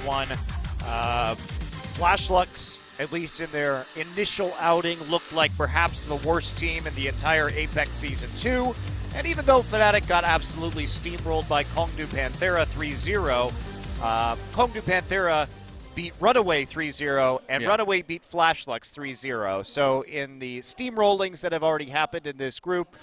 1. Flashlux, at least in their initial outing, looked like perhaps the worst team in the entire Apex Season 2. And even though Fnatic got absolutely steamrolled by Kongdu Panthera 3-0, Kongdu Panthera beat Runaway 3-0, and Runaway beat Flashlux 3-0. So in the steamrollings that have already happened in this group,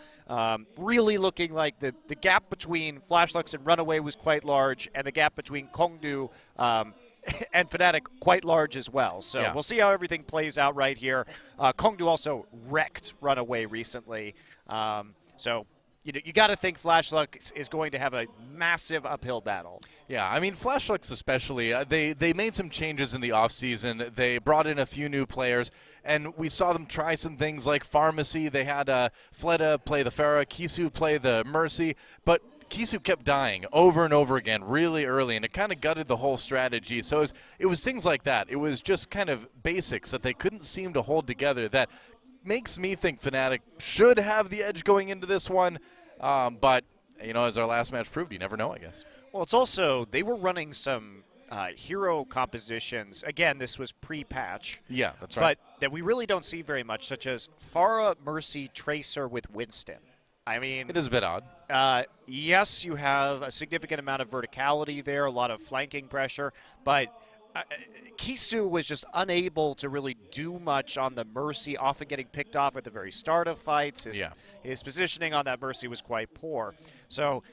really looking like the gap between Flashlux and Runaway was quite large, and the gap between Kongdu and Fnatic quite large as well. So we'll see how everything plays out right here. Kongdu also wrecked Runaway recently. So you got to think Flashlux is going to have a massive uphill battle. Yeah, I mean, Flashlux especially, they made some changes in the offseason. They brought in a few new players, and we saw them try some things like Pharmacy. They had Fleta play the Pharah, Kisu play the Mercy, but Kisu kept dying over and over again really early, and it kind of gutted the whole strategy. So it was things like that. It was just kind of basics that they couldn't seem to hold together that makes me think Fnatic should have the edge going into this one. But, you know, as our last match proved, you never know, I guess. Well, it's also, they were running some hero compositions. Again, this was pre-patch. Yeah, that's right. But that we really don't see very much, such as Pharah, Mercy, Tracer with Winston. I mean, it is a bit odd. Yes, you have a significant amount of verticality there, a lot of flanking pressure, but Kisu was just unable to really do much on the Mercy, often getting picked off at the very start of fights. His positioning on that Mercy was quite poor. So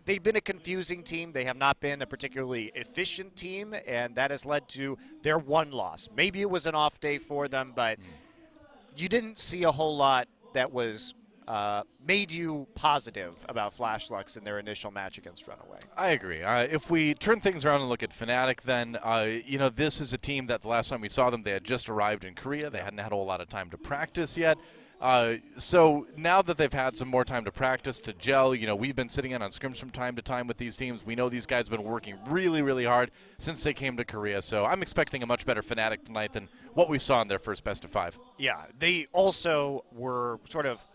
they've been a confusing team. They have not been a particularly efficient team, and that has led to their one loss. Maybe it was an off day for them, but you didn't see a whole lot that was made you positive about Flashlux in their initial match against Runaway. I agree. If we turn things around and look at Fnatic, then, you know, this is a team that the last time we saw them, they had just arrived in Korea. They hadn't had a whole lot of time to practice yet. So now that they've had some more time to practice, to gel, you know, we've been sitting in on scrims from time to time with these teams. We know these guys have been working really, really hard since they came to Korea. So I'm expecting a much better Fnatic tonight than what we saw in their first best of 5. Yeah, they also were sort of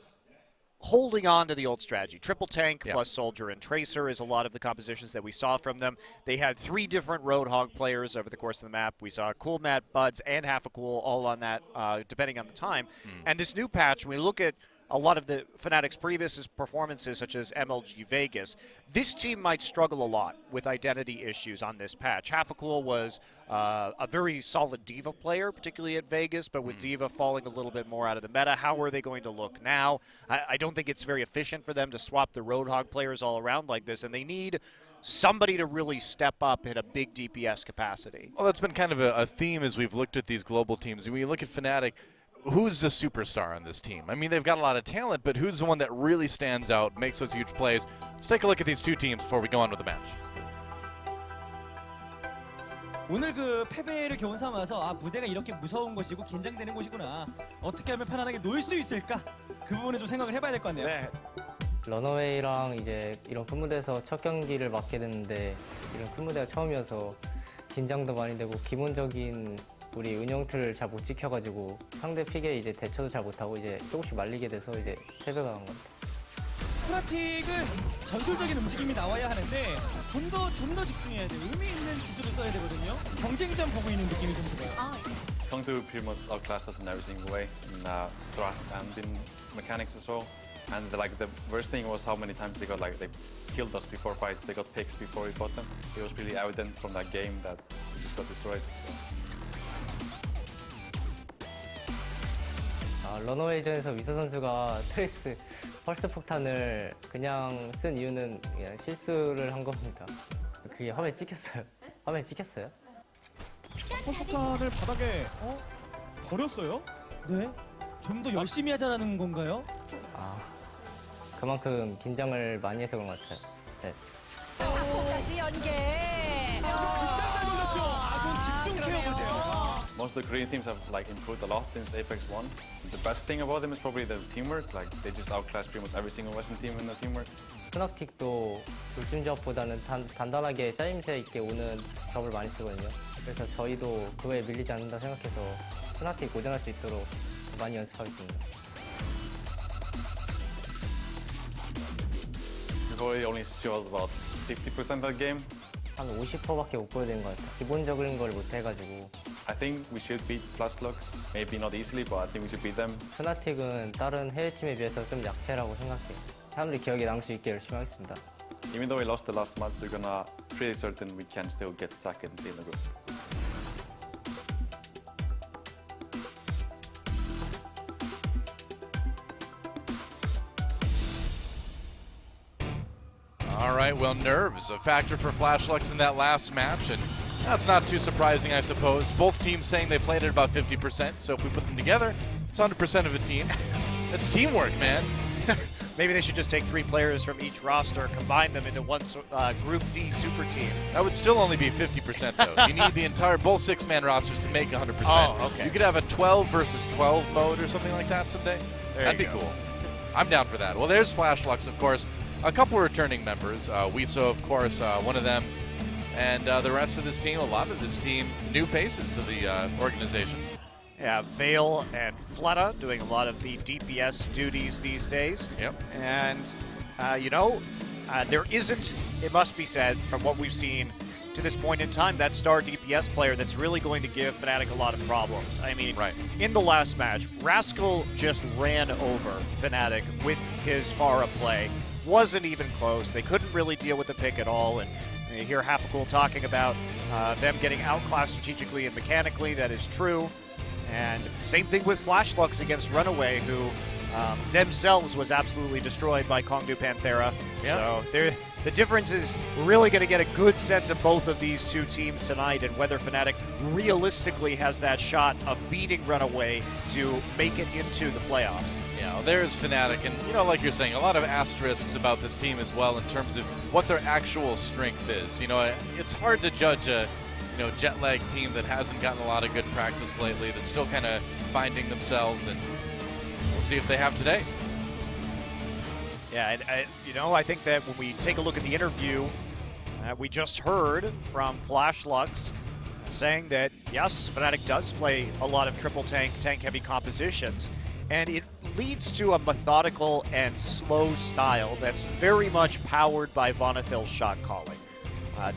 holding on to the old strategy. Triple tank plus soldier and tracer is a lot of the compositions that we saw from them. They had 3 different Roadhog players over the course of the map. We saw Cool Matt, Buds, and Half a Cool all on that, depending on the time. And this new patch, when we look at a lot of the Fnatic's previous performances, such as MLG Vegas, this team might struggle a lot with identity issues on this patch. Half a Cool was a very solid D.Va player, particularly at Vegas, but with D.Va falling a little bit more out of the meta, how are they going to look now? I don't think it's very efficient for them to swap the Roadhog players all around like this, and they need somebody to really step up in a big DPS capacity. Well, that's been kind of a theme as we've looked at these global teams. When you look at Fnatic, who's the superstar on this team? I mean, they've got a lot of talent, but who's the one that really stands out, makes those huge plays? Let's take a look at these two teams before we go on with the match. 오늘 그 패배를 교훈 삼아서 무대가 이렇게 무서운 곳이고 긴장되는 곳이구나. 어떻게 하면 편안하게 놀 수 있을까? 그 부분에 좀 생각을 해봐야 될 것 같네요. 네. 러너웨이랑 이제 이런 큰 무대에서 첫 경기를 맡게 됐는데 이런 큰 무대가 처음이어서 긴장도 많이 되고 기본적인 우리 운영틀을 잘 못 지켜가지고 상대 픽에 이제 대처도 잘 못하고 이제 조금씩 말리게 돼서 이제 패배가 간 겁니다. 프나틱은 전술적인 움직임이 나와야 하는데 좀 더 집중해야 돼요. 의미 있는 기술을 써야 되거든요. 경쟁점 보고 있는 느낌이 좀 들어요. Kongdu pretty much outclassed us in every single way, in strats and in mechanics as well. And the worst thing was how many times they killed us before fights. They got picks before we fought them. It was really evident from that game that we just got destroyed. 러너웨이전에서 위서 선수가 트레이스 펄스 폭탄을 그냥 쓴 이유는 그냥 실수를 한 겁니다. 그게 화면에 찍혔어요. 화면에 찍혔어요? 폭탄을 바닥에 버렸어요? 네? 좀 더 열심히 하자라는 건가요? 그만큼 긴장을 많이 해서 그런 것 같아요. 네. 자폭까지 연계. 잘 놀랐죠? 아군 집중 케어 보세요. Most of the Korean teams have improved a lot since Apex 1. The best thing about them is probably the teamwork. They just outclass pretty much every single Western team in the teamwork. 프나틱도 돌진적보다는 단단하게 짜임새 있게 오는 적을 많이 쓰거든요. 그래서 저희도 그거에 밀리지 않는다 생각해서 프나틱 고전할 수 있도록 많이 연습하겠습니다. We've already only showed about 50% of the game. 한 50%밖에 못 보여드린 것 같아요. 기본적인 걸 못 해가지고. I think we should beat Flashlocks. Maybe not easily, but I think we should beat them. 프나틱은 다른 해외팀에 비해서 좀 약체라고 생각해요. 사람들이 기억에 남을 수 있게 열심히 하겠습니다. Even though we lost the last match, we're gonna pretty certain we can still get second in the group. All right, well, nerves, a factor for Flashlocks in that last match, and that's not too surprising, I suppose. Both teams saying they played at about 50%, so if we put them together, it's 100% of a team. That's teamwork, man. Maybe they should just take 3 players from each roster, combine them into one Group D super team. That would still only be 50%, though. You need the entire, both 6-man rosters to make 100%. Oh, okay. You could have a 12 versus 12 mode or something like that someday. That'd be cool. I'm down for that. Well, there's Flashlocks, of course. A couple returning members. Wiso, of course, one of them. And the rest of this team, a lot of this team, new faces to the organization. Yeah, Vale and Fleta doing a lot of the DPS duties these days. Yep. And, there isn't, it must be said, from what we've seen to this point in time, that star DPS player that's really going to give Fnatic a lot of problems. I mean, right. In the last match, Rascal just ran over Fnatic with his Pharah play. Wasn't even close. They couldn't really deal with the pick at all. And you hear Half-a-Cool talking about them getting outclassed strategically and mechanically. That is true. And same thing with Flashlocks against Runaway, who themselves was absolutely destroyed by Kongdu Panthera. Yeah. So the difference is we're really going to get a good sense of both of these two teams tonight and whether Fnatic realistically has that shot of beating Runaway to make it into the playoffs. Yeah, well, there's Fnatic, and like you're saying, a lot of asterisks about this team as well in terms of what their actual strength is. It's hard to judge a jet-lagged team that hasn't gotten a lot of good practice lately, that's still kind of finding themselves, and we'll see if they have today. Yeah, and I think that when we take a look at the interview we just heard from Flashlocks saying that, yes, Fnatic does play a lot of triple tank-heavy compositions, and it leads to a methodical and slow style that's very much powered by Vonethil's shot calling.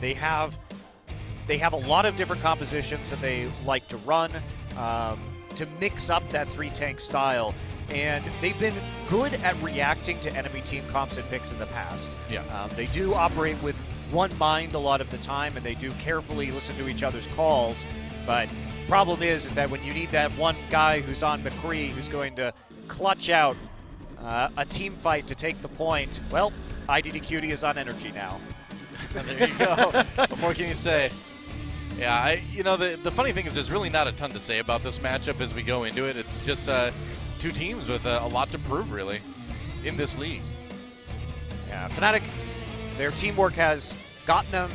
They have a lot of different compositions that they like to run to mix up that 3-tank style. And they've been good at reacting to enemy team comps and picks in the past. Yeah. They do operate with one mind a lot of the time, and they do carefully listen to each other's calls. But problem is that when you need that one guy who's on McCree who's going to clutch out a team fight to take the point, well, IDDQD is on energy now. There you go. What more can you say? Yeah, the funny thing is there's really not a ton to say about this matchup as we go into it. It's just two teams with a lot to prove, really, in this league. Yeah, Fnatic, their teamwork has gotten them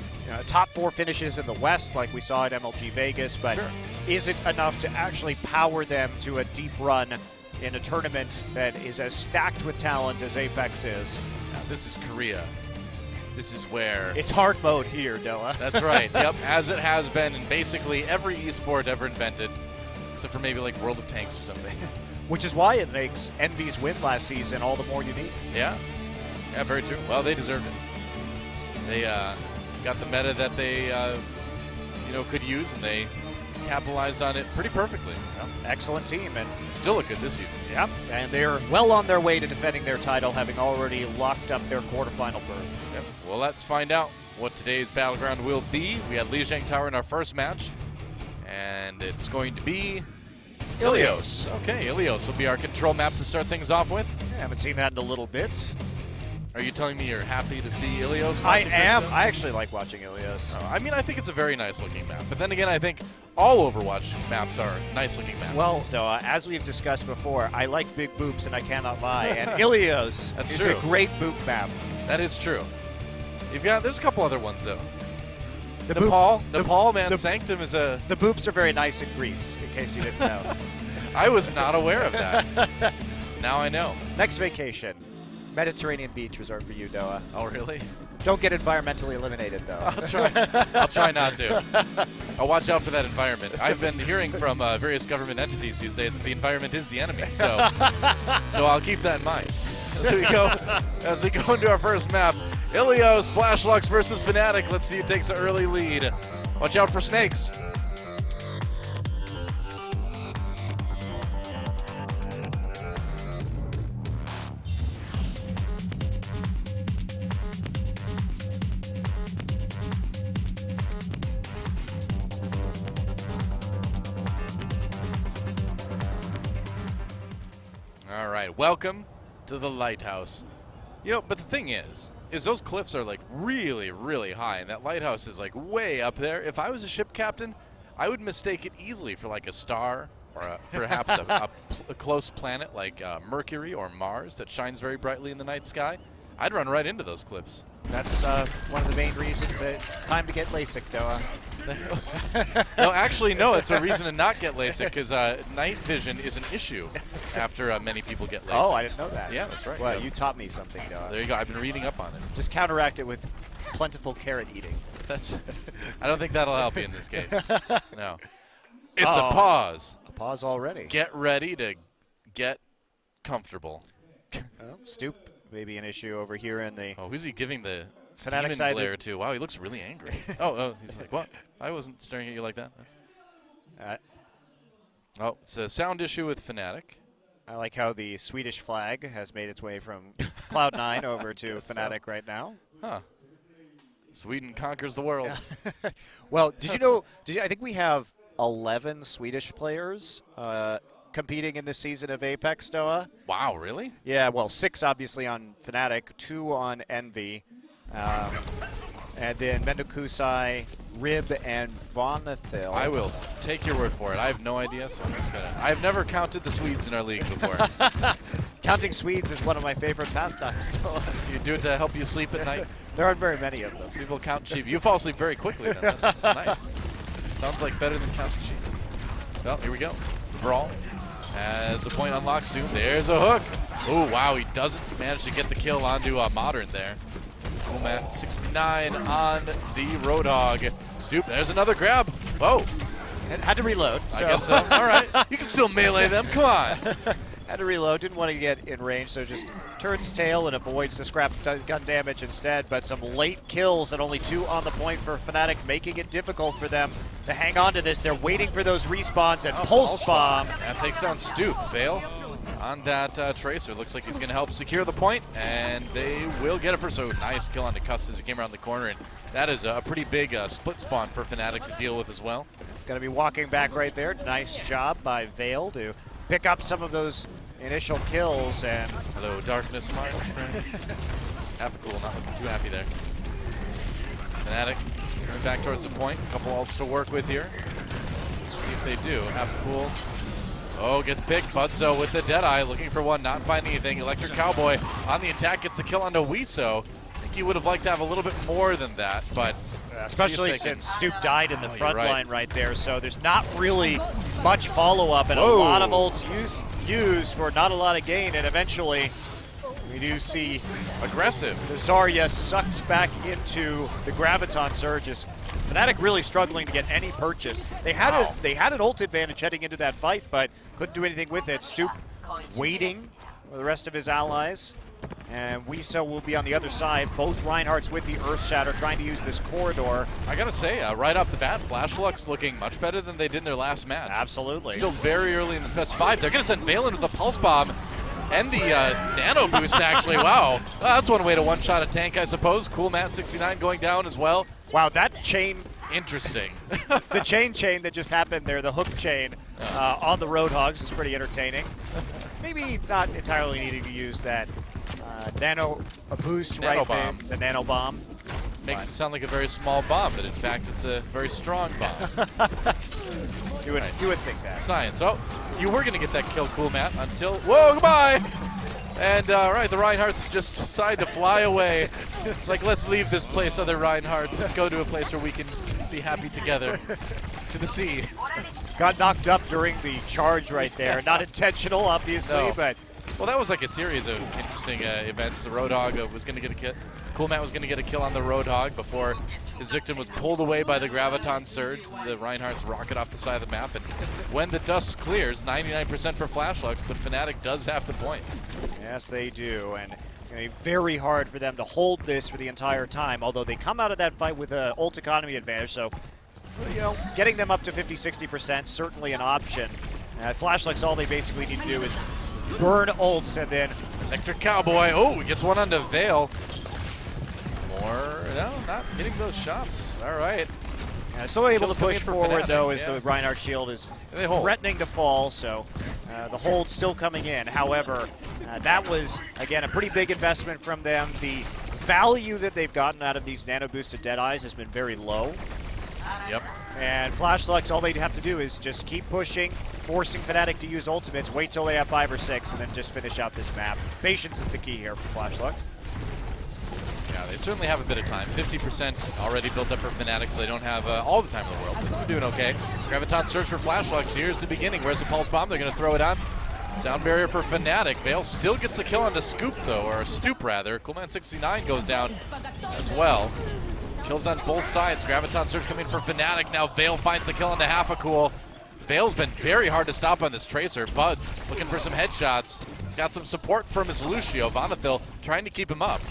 top 4 finishes in the West, like we saw at MLG Vegas, but is it enough to actually power them to a deep run in a tournament that is as stacked with talent as Apex is? Now, this is Korea. This is where... It's hard mode here, Doa. That's right. Yep, as it has been in basically every esport ever invented, except for maybe like World of Tanks or something. Which is why it makes Envy's win last season all the more unique. Yeah. Yeah, very true. Well, they deserved it. They got the meta that they, could use, and they capitalized on it pretty perfectly. Well, excellent team, and still look good this season. Yeah, and they're well on their way to defending their title, having already locked up their quarterfinal berth. Yep. Well, let's find out what today's battleground will be. We had Lijiang Tower in our first match, and it's going to be Ilios. Okay, Ilios will be our control map to start things off with. Yeah, haven't seen that in a little bit. Are you telling me you're happy to see Ilios? I am. I actually like watching Ilios. I mean, I think it's a very nice looking map. But then again, I think all Overwatch maps are nice looking maps. Well, Doa, as we've discussed before, I like big boops and I cannot lie. And Ilios is true. a great boop map. That is true. There's a couple other ones though. Nepal, man, Sanctum is a... The boops are very nice in Greece, in case you didn't know. I was not aware of that. Now I know. Next vacation. Mediterranean beach resort for you, Doa. Oh, really? Don't get environmentally eliminated, though. I'll try not to. I'll watch out for that environment. I've been hearing from various government entities these days that the environment is the enemy, so I'll keep that in mind. As we go into our first map, Ilios, Flashlux versus Fnatic. Let's see who takes an early lead. Watch out for snakes. All right, welcome to the lighthouse. You know, but the thing is those cliffs are like really, really high, and that lighthouse is like way up there. If I was a ship captain, I would mistake it easily for like a star or perhaps a close planet like Mercury or Mars that shines very brightly in the night sky. I'd run right into those cliffs. That's one of the main reasons that it's time to get LASIK, Doa. No, actually, no. It's a reason to not get LASIK because night vision is an issue after many people get LASIK. Oh, I didn't know that. Yeah, that's right. Well, Yeah. you taught me something, Doa. There you go. I've been reading up on it. Just counteract it with plentiful carrot eating. That's. I don't think that'll help you in this case. No. It's a Oh. pause. A pause already. Get ready to get comfortable. Well, Stoop may be an issue over here in the Oh, who's he giving the Fnatic demon side. glare to? Wow, he looks really angry. oh, he's like, what? I wasn't staring at you like that. Oh, it's a sound issue with Fnatic. I like how the Swedish flag has made its way from Cloud9 over to Guess so. Fnatic right now. Huh. Sweden conquers the world. Well, did you know? I think we have 11 Swedish players competing in this season of Apex, Doa. Wow, really? Yeah, well, 6 obviously on Fnatic, 2 on Envy, and then Mendokusai, Rib, and Vonathil. I will take your word for it. I have no idea, so I'm just gonna. I've never counted the Swedes in our league before. Counting Swedes is one of my favorite pastimes, Doa. You do it to help you sleep at night? There aren't very many of them. Some people count sheep. You fall asleep very quickly then. That's nice. Sounds like better than counting sheep. Well, here we go. Brawl. As the point unlocks soon. There's a hook. Oh, wow. He doesn't manage to get the kill onto Modern there. Cool, man. 69 on the Roadhog. Stoop. There's another grab. Whoa. Had to reload. I guess so. All right. You can still melee them. Come on. Had to reload, didn't want to get in range, so just turns tail and avoids the scrap gun damage instead. But some late kills and only 2 on the point for Fnatic, making it difficult for them to hang on to this. They're waiting for those respawns and pulse bomb. That takes down Stoop. Veil on that Tracer. Looks like he's going to help secure the point, and they will get it for so nice kill on the Custis. He came around the corner, and that is a pretty big split spawn for Fnatic to deal with as well. Going to be walking back right there. Nice job by Veil to pick up some of those initial kills. And hello, Darkness, my friend. Half cool, not looking too happy there. Fnatic coming back towards the point. A couple ults to work with here. Let's see if they do. Half cool. Oh, gets picked. Budso with the Deadeye, looking for one, not finding anything. Electric Cowboy on the attack, gets the kill onto Wiso. I think he would have liked to have a little bit more than that, but especially since Stoop died in the front right. line right there, so there's not really much follow-up, and a lot of ults used for not a lot of gain, and eventually we do see aggressive. The Zarya sucked back into the Graviton Surges. Fnatic really struggling to get any purchase. They had an ult advantage heading into that fight, but couldn't do anything with it. Stoop waiting for the rest of his allies. And Wiso will be on the other side. Both Reinhardt's with the Earth Shatter, trying to use this corridor. I gotta say, right off the bat, Flashlux looking much better than they did in their last match. Absolutely. Still very early in this best 5. They're gonna send Valen with the Pulse Bomb and the Nano Boost, actually. Wow. That's one way to one-shot a tank, I suppose. Cool Matt 69 going down as well. Wow, that chain. Interesting. The chain that just happened there, the hook chain on the Roadhogs is pretty entertaining. Maybe not entirely needing to use that boost right there, the nano bomb. Makes it sound like a very small bomb, but in fact it's a very strong bomb. You would think that. Science. Oh, you were going to get that kill, Cool Matt, until... Whoa, goodbye! And, right, the Reinhardts just decide to fly away. It's like, let's leave this place, other Reinhardts. Let's go to a place where we can be happy together. To the sea. Got knocked up during the charge right there. Not intentional, obviously, no. but... Well, that was like a series of interesting events. The Roadhog was going to get a kill. Cool Matt was going to get a kill on the Roadhog before his victim was pulled away by the Graviton Surge. The Reinhardts rocket off the side of the map, and when the dust clears, 99% for Flashlux, but Fnatic does have the point. Yes, they do, and going to be very hard for them to hold this for the entire time, although they come out of that fight with an ult economy advantage, so getting them up to 50-60% certainly an option. Flashlights, all they basically need to do is burn ults and then Electric Cowboy. Oh, he gets one onto Vale. More, no, not getting those shots. All right. Still able Kills to push coming in for forward Fnatic, though as yeah. the Reinhardt shield is They hold. threatening to fall, so the hold's still coming in. However, that was, again, a pretty big investment from them. The value that they've gotten out of these nano-boosted Deadeyes has been very low. Yep. And Flashlights, all they have to do is just keep pushing, forcing Fnatic to use ultimates, wait till they have 5 or 6, and then just finish out this map. Patience is the key here for Flashlights. Yeah, they certainly have a bit of time. 50% already built up for Fnatic, so they don't have all the time in the world. But they're doing okay. Graviton search for Flashlights. Here's the beginning. Where's the Pulse Bomb? They're going to throw it on. Sound barrier for Fnatic. Vale still gets a kill on the Scoop, though, or a Stoop, rather. Coolman69 goes down as well. Kills on both sides. Graviton search coming for Fnatic. Now Vale finds a kill on the Half-a-Cool. Vale's been very hard to stop on this Tracer. Buds looking for some headshots. He's got some support from his Lucio. Vonethil trying to keep him up.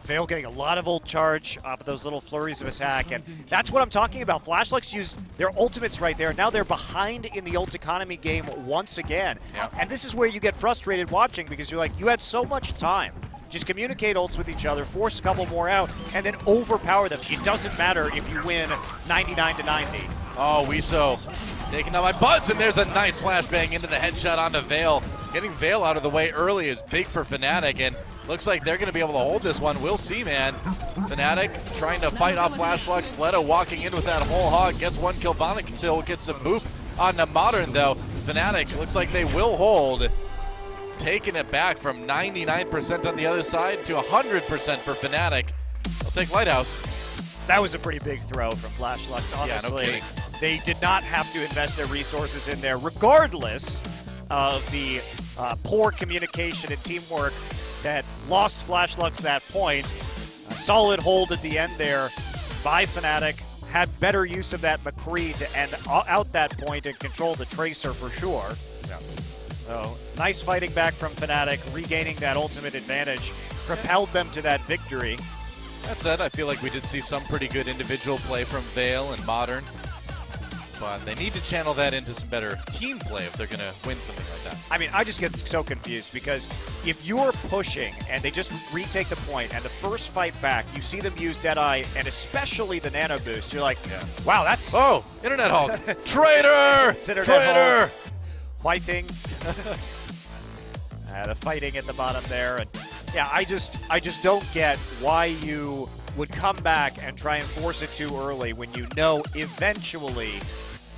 Vale getting a lot of ult charge off of those little flurries of attack, and that's what I'm talking about. Flashlights use their ultimates right there. Now they're behind in the ult economy game once again. Yep. And this is where you get frustrated watching because you're like, you had so much time. Just communicate ults with each other, force a couple more out, and then overpower them. It doesn't matter if you win 99-90. Oh, Wiso taking out by Buds, and there's a nice flashbang into the headshot onto Vale. Getting Vale out of the way early is big for Fnatic, and looks like they're going to be able to hold this one. We'll see, man. Fnatic trying to fight off Flashlights. Fleto walking in with that whole hog. Gets one kill. Vonethil gets a boop on the Modern, though. Fnatic looks like they will hold. Taking it back from 99% on the other side to 100% for Fnatic. They'll take Lighthouse. That was a pretty big throw from Flashlights, honestly. Yeah, no kidding. They did not have to invest their resources in there, regardless of the poor communication and teamwork that lost Flashlights that point. A solid hold at the end there by Fnatic. Had better use of that McCree to end out that point and control the Tracer for sure. Yeah. So nice fighting back from Fnatic, regaining that ultimate advantage, propelled them to that victory. That said, I feel like we did see some pretty good individual play from Vale and Modern, but they need to channel that into some better team play if they're going to win something like that. I mean, I just get so confused because if you're pushing and they just retake the point and the first fight back, you see them use Deadeye and especially the Nano Boost, you're like, wow, that's... Oh, Internet Hog. Traitor! It's Internet Traitor! Hog. Fighting. The fighting at the bottom there. And yeah, I just don't get why you would come back and try and force it too early when you know eventually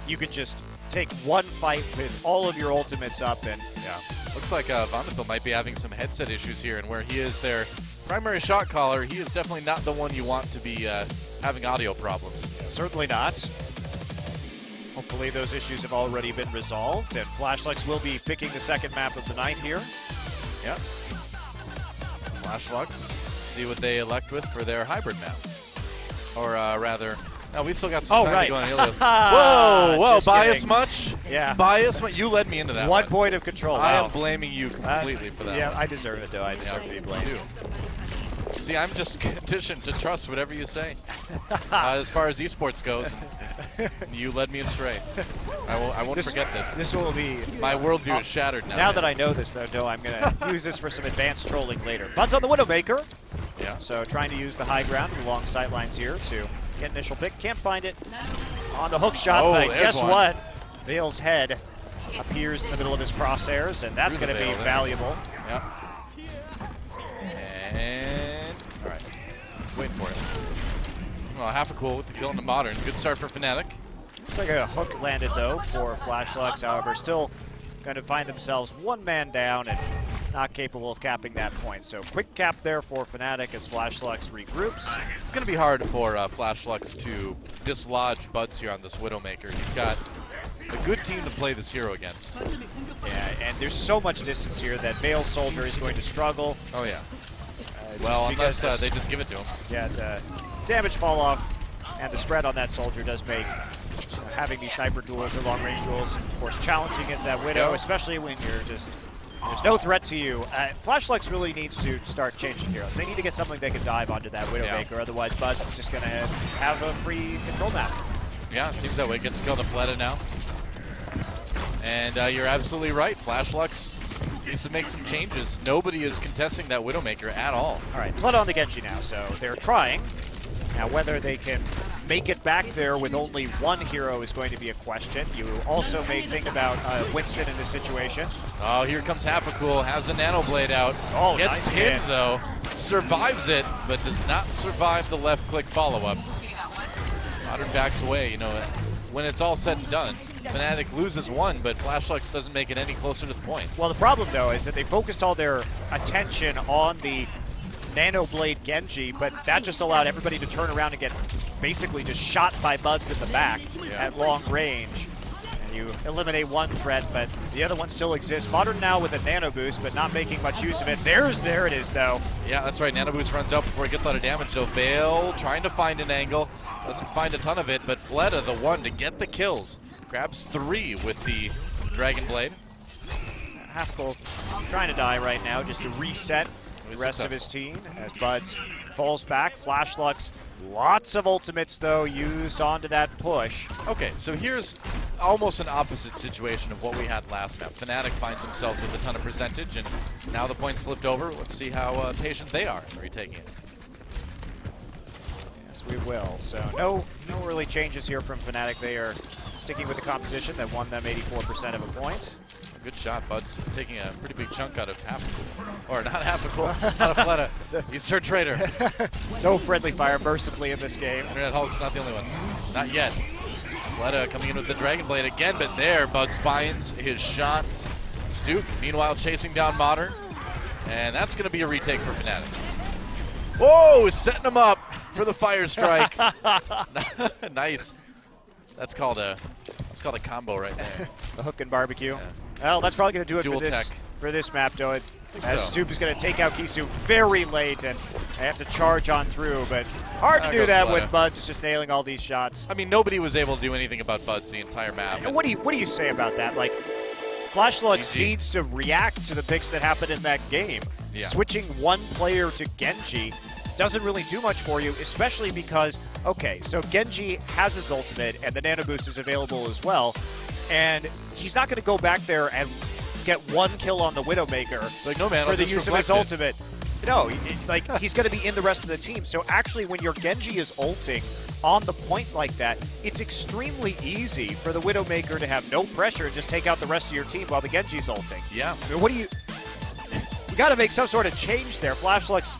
you could just take one fight with all of your ultimates up. And Yeah, looks like Vonethil might be having some headset issues here, and where he is their primary shot caller, he is definitely not the one you want to be having audio problems. certainly not. Hopefully those issues have already been resolved, and Flashlights will be picking the second map of the night here. Yep. Flashlights, see what they elect with for their hybrid map. Or rather, no, we still got some time to go on Iliad. Whoa, Just bias kidding. much? Yeah. Bias much? You led me into that 1 point of control. I Wow. am blaming you completely for that. Yeah, one. I deserve it, though. I deserve to be blamed. You do. See, I'm just conditioned to trust whatever you say. As far as esports goes, you led me astray. I won't forget this. This will be... My worldview is shattered now. Now that I know this, though, no, I'm going to use this for some advanced trolling later. Buds on the Widowmaker. Yeah. So trying to use the high ground along sightlines here to get initial pick. Can't find it. On the hook shot Oh, fight. there's Guess one. what? Vale's head appears in the middle of his crosshairs, and that's Through going the to be Vale there. valuable. Yep. And all right, waiting for it. Well, half a cool with the kill in the Modern. Good start for Fnatic. Looks like a hook landed, though, for Flashlights. However, still going to find themselves one man down and not capable of capping that point. So quick cap there for Fnatic as Flashlights regroups. It's going to be hard for Flashlights to dislodge Buds here on this Widowmaker. He's got a good team to play this hero against. Yeah, and there's so much distance here that Vale Soldier is going to struggle. Oh yeah. Just Well, because unless they just give it to him. Yeah, the damage fall off and the spread on that Soldier does make having these sniper duels or long range duels, of course, challenging as that Widow, Yeah. especially when you're just There's no threat to you. Flashlights really needs to start changing heroes. They need to get something that can dive onto that Widowmaker, otherwise Bud's is just going to have a free control map. Yeah, it seems that way. Gets to kill the Fleta now. And you're absolutely right. Flashlux needs to make some changes. Nobody is contesting that Widowmaker at all. All right, Flood on the Genji now, so they're trying. Now, whether they can make it back there with only one hero is going to be a question. You also may think about Winston in this situation. Oh, here comes Hapacool. Has a Nano Blade out. Oh, Gets nice pinned, hit. though. Survives it, but does not survive the left-click follow-up. Modern backs away. You know, when it's all said and done, Fnatic loses one, but Flashlux doesn't make it any closer to the point. Well, the problem, though, is that they focused all their attention on the Nano Blade Genji, but that just allowed everybody to turn around and get basically just shot by Buds in the back at long range. And you eliminate one threat, but the other one still exists. Modern now with a Nano Boost, but not making much use of it. There it is, though. Yeah, that's right. Nano Boost runs out before he gets a lot of damage, though. Bale trying to find an angle. Doesn't find a ton of it, but Fleta, the one to get the kills. Grabs 3 with the Dragon Blade. Hapacool trying to die right now just to reset the rest of his successful. team as Buds falls back. Flashlux, lots of ultimates, though, used onto that push. Okay, so here's almost an opposite situation of what we had last map. Fnatic finds themselves with a ton of percentage, and now the points flipped over. Let's see how patient they are in retaking it. Yes, we will. So no really changes here from Fnatic. They are sticking with the composition that won them 84% of a point. Good shot, Bud's taking a pretty big chunk out of Hapacool. Or not Hapacool, out of Fleta. He's turned traitor. No friendly fire mercifully in this game. Internet Hulk's not the only one. Not yet. Fleta coming in with the Dragon Blade again, but there, Buds finds his shot. Stoop, meanwhile, chasing down Modern. And that's going to be a retake for Fnatic. Whoa, setting him up for the fire strike. Nice. That's called a combo right there. The hook and barbecue. Yeah. Well, that's probably going to do it Dual for this map, though. As so. Stoop is going to take out Kisu very late, and I have to charge on through, but hard to There do goes that Fleta. when Buds is just nailing all these shots. I mean, nobody was able to do anything about Buds the entire map. And what do you say about that? Like, Flashlux GG. needs to react to the picks that happened in that game. Yeah. Switching one player to Genji doesn't really do much for you, especially because, okay, so Genji has his ultimate, and the Nano Boost is available as well, and he's not going to go back there and get one kill on the Widowmaker like, no, man, for I'll the just use of his reflect ultimate. No, he's going to be in the rest of the team. So actually, when your Genji is ulting on the point like that, it's extremely easy for the Widowmaker to have no pressure and just take out the rest of your team while the Genji's ulting. Yeah. I mean, you got to make some sort of change there. Flashlux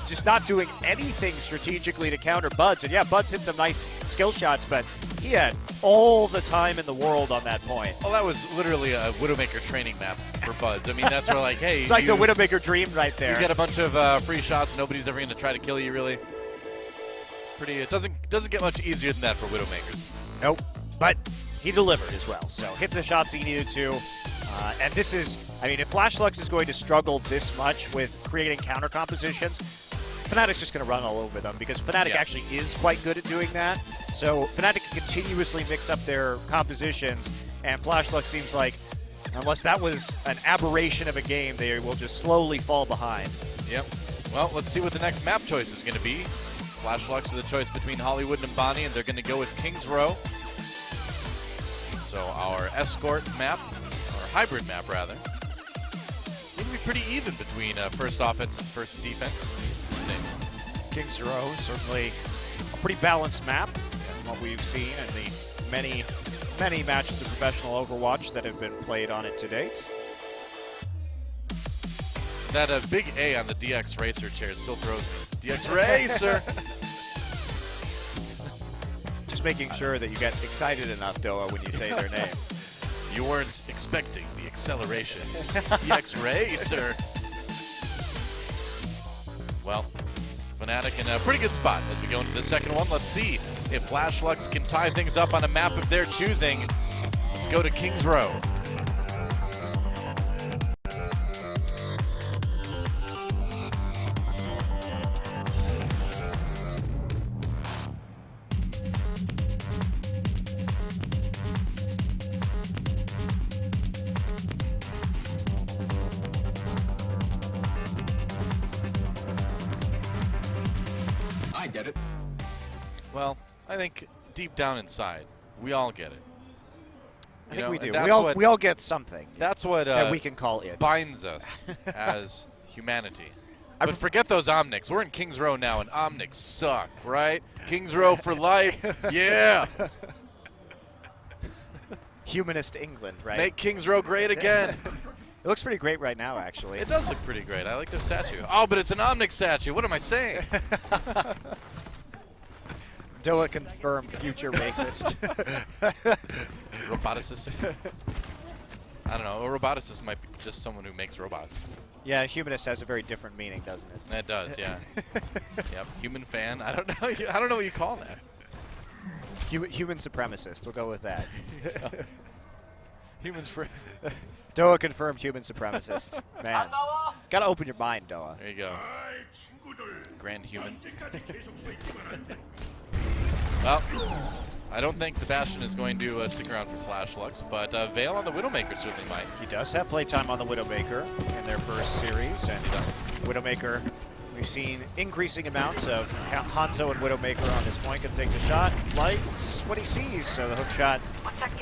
just not doing anything strategically to counter Buds. And yeah, Buds hit some nice skill shots, but he had all the time in the world on that point. Well, that was literally a Widowmaker training map for Buds. I mean, that's where, like, hey, It's like the Widowmaker dream right there. You get a bunch of free shots. Nobody's ever going to try to kill you, really. It doesn't get much easier than that for Widowmakers. Nope. But he delivered as well. So hit the shots he needed to. And this is, I mean, if Flashlux is going to struggle this much with creating counter compositions, Fnatic's just going to run all over them because Fnatic actually is quite good at doing that. So Fnatic can continuously mix up their compositions, and Flashlux seems like, unless that was an aberration of a game, they will just slowly fall behind. Yep. Well, let's see what the next map choice is going to be. Flashlux with a choice between Hollywood and Bonnie, and they're going to go with King's Row. So our escort map, or hybrid map rather, seems to be pretty even between first offense and first defense. King's Row, certainly a pretty balanced map from what we've seen in the many matches of professional Overwatch that have been played on it to date. That big A on the DX Racer chair still throws me. DX Racer! Just making sure that you get excited enough, Doa, when you say their name. You weren't expecting the acceleration. DX Racer! Well, Fnatic in a pretty good spot as we go into the second one. Let's see if Flashlux can tie things up on a map of their choosing. Let's go to King's Row. get it? Well, I think deep down inside, we all get it. I You think know, we and do. that's We all get something That's what that we can call it. binds us as humanity. But forget those Omnics. We're in Kings Row now, and Omnics suck, right? Kings Row for life. Yeah. Humanist England, right? Make Kings Row great again. It looks pretty great right now, actually. It does look pretty great. I like their statue. Oh, but it's an Omnic statue. What am I saying? Doa confirmed future racist. Roboticist. I don't know. A roboticist might be just someone who makes robots. Yeah, humanist has a very different meaning, doesn't it? That does, yeah. Yep. Human fan. I don't know. I don't know what you call that. Human supremacist. We'll go with that. Humans for. Doa confirmed human supremacist. Man, gotta open your mind, Doa. There you go. Grand human. Well, I don't think the Bastion is going to stick around for Flash Lux, but Veil on the Widowmaker certainly might. He does have playtime on the Widowmaker in their first series, and Widowmaker, we've seen increasing amounts of Hanzo and Widowmaker on this point. Gonna take the shot, likes what he sees, so the hook shot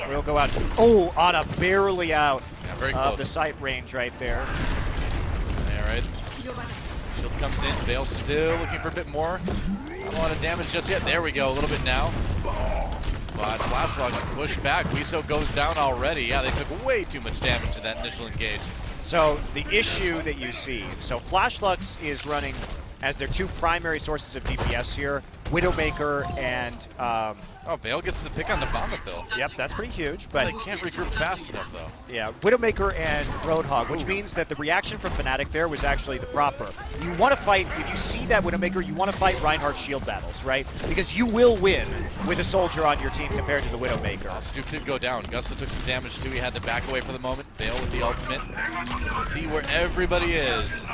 will go out. Oh, Ana barely out Yeah, very of close. the sight range right there. All right. Shield comes in. Veil still looking for a bit more. Not a lot of damage just yet. There we go. A little bit now. But Flash Lux pushed back. Wiso goes down already. Yeah, they took way too much damage to that initial engage. So the issue that you see, so Flash Lux is running as their two primary sources of DPS here, Widowmaker and Oh, Veil gets the pick on the Bombafil. yep, that's pretty huge. But But they can't regroup fast enough, though. yeah, Widowmaker and Roadhog, which means that the reaction from Fnatic there was actually the proper. You want to fight, if you see that Widowmaker, you want to fight Reinhardt shield battles, right? Because you will win with a soldier on your team compared to the Widowmaker. Stoop did go down. Gusta took some damage, too. He had to back away for the moment. Veil with the ultimate. See where everybody is.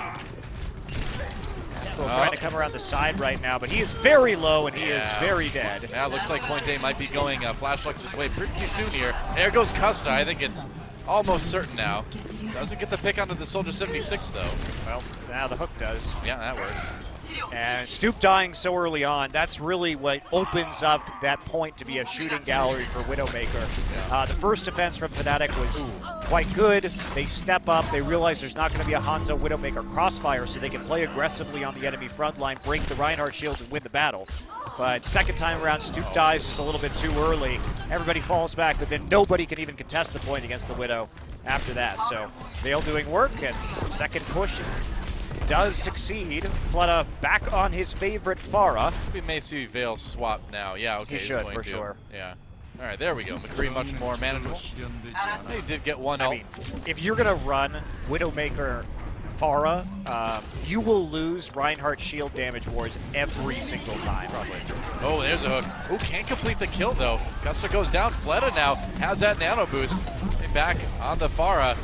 Trying to come around the side right now, but he is very low and he is Yeah. very dead. Yeah, looks like Point A might be going Flash Lux's way pretty soon here. There goes Custa. I think it's almost certain now. Doesn't get the pick onto the Soldier 76, though. Well, now the hook does. Yeah, that works. And Stoop dying so early on, that's really what opens up that point to be a shooting gallery for Widowmaker. The first defense from Fnatic was quite good. They step up, they realize there's not going to be a Hanzo Widowmaker crossfire, so they can play aggressively on the enemy front line, break the Reinhardt shield, and win the battle. But second time around, Stoop dies just a little bit too early. Everybody falls back, but then nobody can even contest the point against the Widow after that. So Veil doing work, and second push does succeed. Fleta back on his favorite Pharah. We may see Veil swap now. Yeah, okay, He he's should, going for to. sure. Yeah. All right, there we go. McCree much more manageable. He did get one I ult. mean, if you're going to run Widowmaker Pharah, you will lose Reinhardt shield damage wars every single time. Probably. Oh, there's a hook. Oh, can't complete the kill, though. Gusta goes down. Fleta now has that nano boost. And back on the Pharah.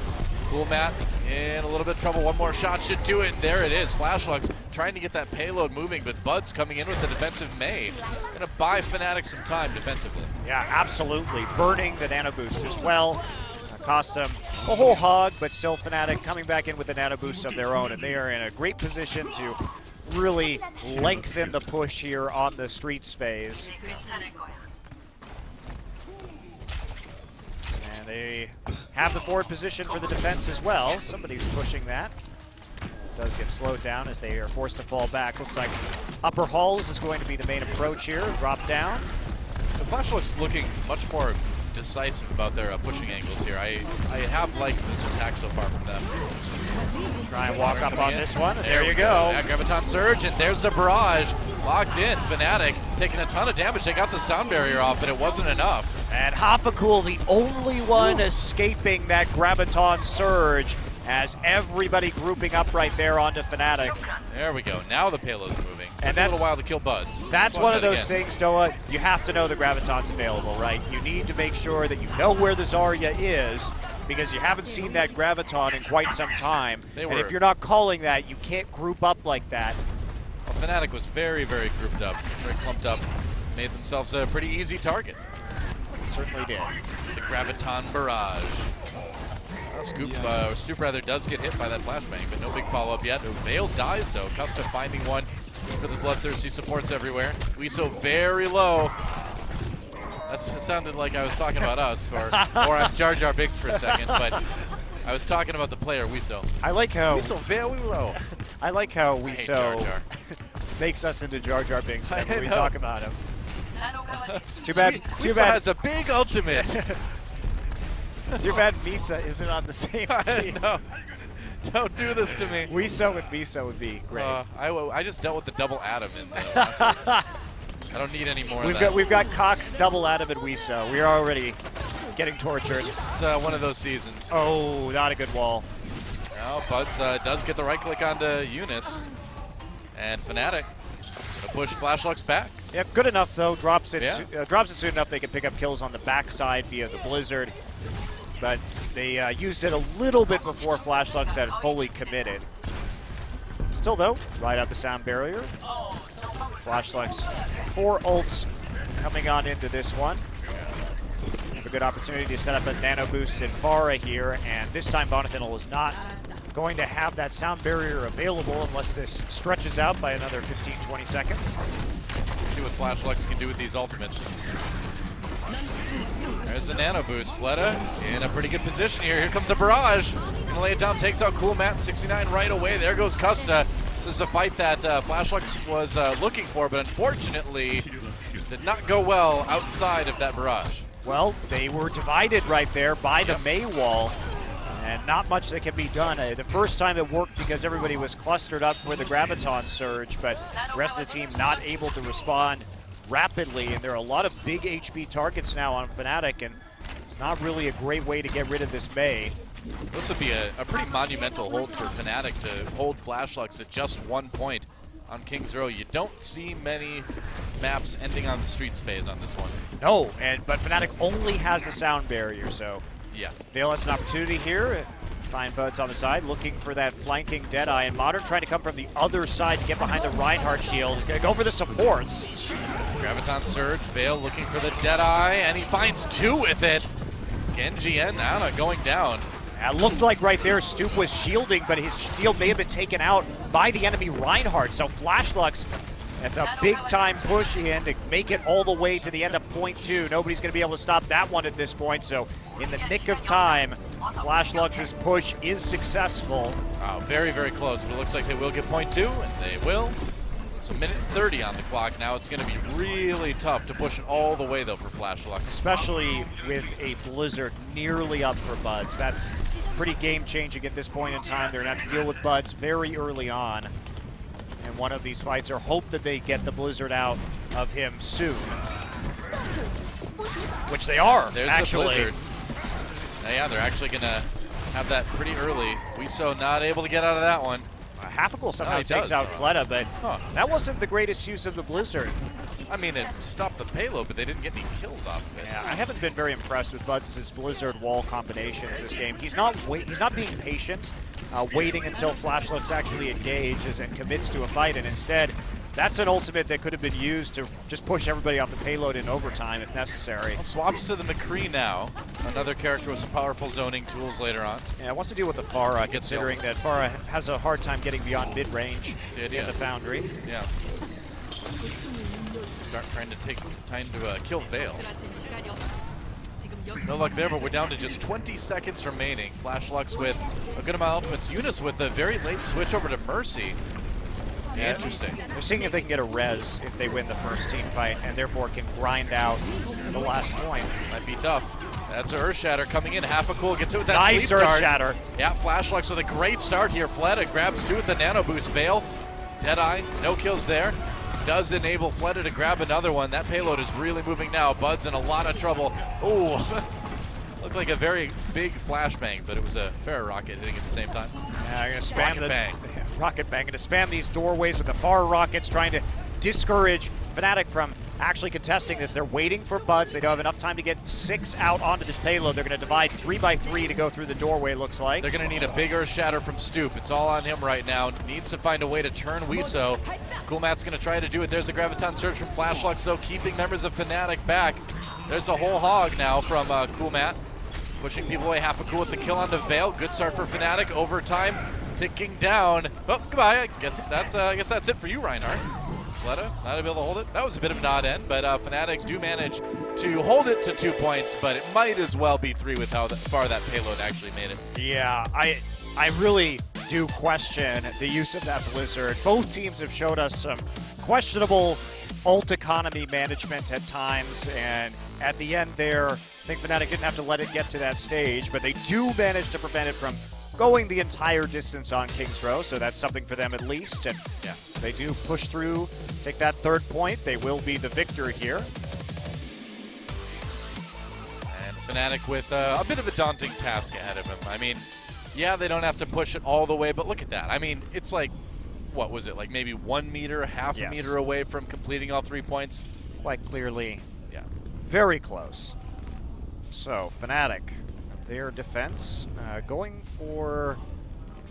Cool Matt in a little bit of trouble. One more shot should do it. There it is. Flash Lux trying to get that payload moving, but Bud's coming in with the defensive May. Gonna buy Fnatic some time defensively. Yeah, absolutely. Burning the nano boost as well. Cost them a whole hog, but still Fnatic coming back in with the nano boosts of their own, and they are in a great position to really lengthen the push here on the streets phase. And they have the forward position for the defense as well. Somebody's pushing that. It does get slowed down as they are forced to fall back. Looks like upper halls is going to be the main approach here. Drop down. The Flash looks looking much more decisive about their pushing angles here. I have liked this attack so far from them. Try and walk up Coming on in. this one. There There you we go. Yeah, Graviton Surge, and there's the barrage. Locked in. Fnatic taking a ton of damage. They got the sound barrier off, but it wasn't enough. And Hafakul, the only one escaping that Graviton Surge, as everybody grouping up right there onto Fnatic. There we go. Now the payload's moving. And Took a that's- little while to kill Buds. That's Watch one of that those again. things, Doa, you have to know the Graviton's available, right? You need to make sure that you know where the Zarya is, because you haven't seen that Graviton in quite some time. They And were- if you're not calling that, you can't group up like that. Well, Fnatic was very, very grouped up, very clumped up. Made themselves a pretty easy target. Certainly did. The Graviton barrage. Stoop rather does get hit by that flashbang, but no big follow-up yet. Veil dies though. Custa finding one. for the bloodthirsty supports everywhere. Weeso very low. It sounded like I was talking about us, or I'm Jar Jar Binks for a second, but I was talking about the player Weeso. I like how Weeso very low. I like how I hate Jar Weeso Jar. makes us into Jar Jar Binks whenever we know. talk about him. Too bad. Too Weeso bad. has a big ultimate. Too bad Misa isn't on the same team. No, don't do this to me. Weeso with Misa would be great. I just dealt with the double Adam in the last one. I don't need any more of that. We've got Cox, double Adam, and Weeso. We're already getting tortured. It's one of those seasons. Oh, not a good wall. Now Buds does get the right click onto Eunice, and Fnatic gonna push Flashlux back. Yep, good enough though. Drops it Yeah. soon enough they can pick up kills on the backside via the Blizzard. But they used it a little bit before Flashlux had fully committed. Still though, right out the sound barrier. Flashlux, 4 ults coming on into this one. A good opportunity to set up a nano boost in Pharah here, and this time Bonnethinal is not going to have that sound barrier available unless this stretches out by another 15-20 seconds. Let's see what Flashlux can do with these ultimates. There's the nano boost. Fleta in a pretty good position here. Here comes a barrage. Gonna lay it down, takes out Cool Matt 69 right away. There goes Custa. This is a fight that Flashlux was looking for, but unfortunately did not go well outside of that barrage. Well, they were divided right there by the Mei wall, and not much that can be done. The first time it worked because everybody was clustered up for the Graviton surge, but the rest of the team not able to respond rapidly, and there are a lot of big HP targets now on Fnatic, and it's not really a great way to get rid of this Mei. This would be a pretty monumental hold for Fnatic to hold Flashlux at just 1 point on King's Row. You don't see many maps ending on the streets phase on this one. No, but Fnatic only has the sound barrier, so Yeah. Vale has an opportunity here. Find Buds on the side, looking for that flanking Deadeye, and Modern trying to come from the other side to get behind the Reinhardt shield. Gonna go for the supports. Graviton Surge, Vale looking for the Deadeye, and he finds 2 with it. Genji and Ana going down. It looked like right there Stoop was shielding, but his shield may have been taken out by the enemy Reinhardt. So Flashlux, that's a big-time push in to make it all the way to the end of point 2. Nobody's going to be able to stop that one at this point. So in the nick of time, Flashlux's push is successful. Wow, very, very close, but it looks like they will get point 2, and they will. So minute 30 on the clock. Now it's going to be really tough to push it all the way, though, for Flashlux. Especially with a Blizzard nearly up for Buds. That's pretty game-changing at this point in time. They're going to have to deal with Buds very early on. And one of these fights, or hope that they get the Blizzard out of him soon. Which they are, There's actually. the Blizzard. Yeah, they're actually going to have that pretty early. Weeso not able to get out of that one. Half-a-Cool somehow he takes does. out Fleta, but Huh. that wasn't the greatest use of the Blizzard. I mean, it stopped the payload, but they didn't get any kills off of it. Yeah, I haven't been very impressed with Buds' Blizzard wall combinations this game. He's not being patient, waiting until Flashlux actually engages and commits to a fight, and instead, that's an ultimate that could have been used to just push everybody off the payload in overtime if necessary. Well, swaps to the McCree now. Another character with some powerful zoning tools later on. Yeah, wants to deal with the Pharah, considering that Pharah has a hard time getting beyond mid-range That's the idea. in the Foundry. Yeah. Start trying to kill Vale. No luck there, but we're down to just 20 seconds remaining. Flashlux with a good amount of ultimates. Eunice with a very late switch over to Mercy. Interesting. They're seeing if they can get a res if they win the first team fight, and therefore can grind out the last point. Might be tough. That's an Earthshatter coming in. Half-a-Cool gets it with that Nice sleep dart. Earthshatter. Yeah, Flashlux with a great start here. Fleta grabs 2 with the nano boost. Vale, Deadeye, no kills there. Does enable Fleta to grab another one. That payload is really moving now. Bud's in a lot of trouble. Ooh, looked like a very big flashbang, but it was a fair rocket hitting at the same time. Yeah, they're going to spam Rocket bang. Rocket bang. Going to spam these doorways with the far rockets, trying to discourage Fnatic from actually contesting this. They're waiting for Buds. They don't have enough time to get 6 out onto this payload. They're going to divide 3 by 3 to go through the doorway, looks like. They're going to need a big Earthshatter from Stoop. It's all on him right now. Needs to find a way to turn Weeso. Cool Matt's going to try to do it. There's a Graviton Surge from Flashlux, though, keeping members of Fnatic back. There's a whole hog now from Cool Matt. Pushing people away. Half-a-Cool with the kill onto Vale. Good start for Fnatic. Overtime ticking down. Oh, goodbye. I guess that's it for you, Reinhardt. Fleta not able to hold it. That was a bit of an odd end, but Fnatic do manage to hold it to 2 points, but it might as well be 3 with how far that payload actually made it. Yeah, I really do question the use of that Blizzard. Both teams have showed us some questionable ult economy management at times, and at the end there, I think Fnatic didn't have to let it get to that stage, but they do manage to prevent it from going the entire distance on King's Row, so that's something for them at least. And Yeah. they do push through, take that 3rd point. They will be the victor here. And Fnatic with a bit of a daunting task ahead of him. I mean, yeah, they don't have to push it all the way, but look at that. I mean, it's like, what was it, like maybe 1 meter, half Yes. a meter away from completing all 3 points? Quite clearly, Yeah. very close. So Fnatic, their defense going for,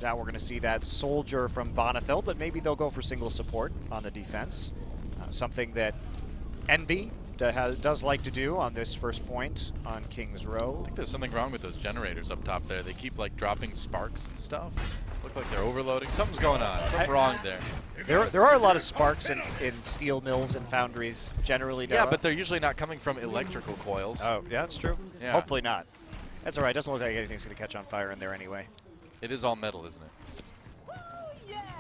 now we're going to see that soldier from Bonnethil, but maybe they'll go for single support on the defense. Something that Envy does like to do on this first point on King's Row. I think there's something wrong with those generators up top there. They keep like dropping sparks and stuff. Look like they're overloading. Something's going on. Something wrong there. There are a lot of sparks in steel mills and foundries generally. Yeah, Noah. but they're usually not coming from electrical coils. Oh, yeah, that's true. Yeah. Hopefully not. That's all right. Doesn't look like anything's going to catch on fire in there anyway. It is all metal, isn't it?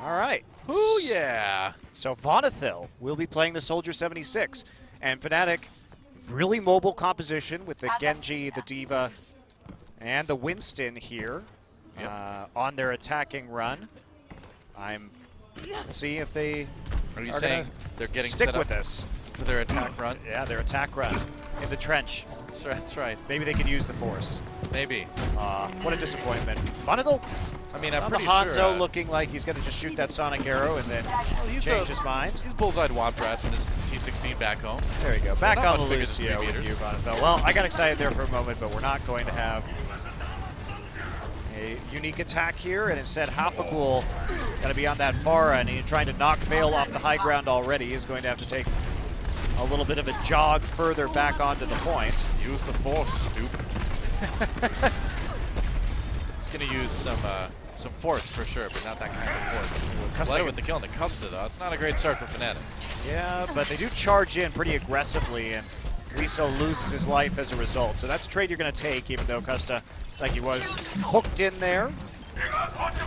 All right. Ooh, yeah. So Vonethil will be playing the Soldier 76. And Fnatic, really mobile composition with the Genji, the Diva, and the Winston here on their attacking run. We'll see if they Are you are saying gonna they're getting stick set up with this. for their attack run? Yeah, their attack run in the trench. That's right. Maybe they could use the Force. Maybe. What a disappointment. Vonethil I mean, I'm on the pretty Hanzo sure. looking like he's going to just shoot that Sonic Arrow and then change his mind. He's bullseyed Womp Rats in his T16 back home. There you go. Back Not on the much bigger than Lucio 3 with meters. you, Vonethil. Well, I got excited there for a moment, but we're not going to have a unique attack here, and instead Hafagul going to be on that far end. He's trying to knock Veil off the high ground already. He's going to have to take a little bit of a jog further back onto the point. Use the Force, stupid. He's going to use some Force for sure, but not that kind of Force. Fleta with the kill on the Custa, though. It's not a great start for Fnatic. Yeah, but they do charge in pretty aggressively, and Liso loses his life as a result. So that's a trade you're going to take, even though Custa, looks like he was hooked in there.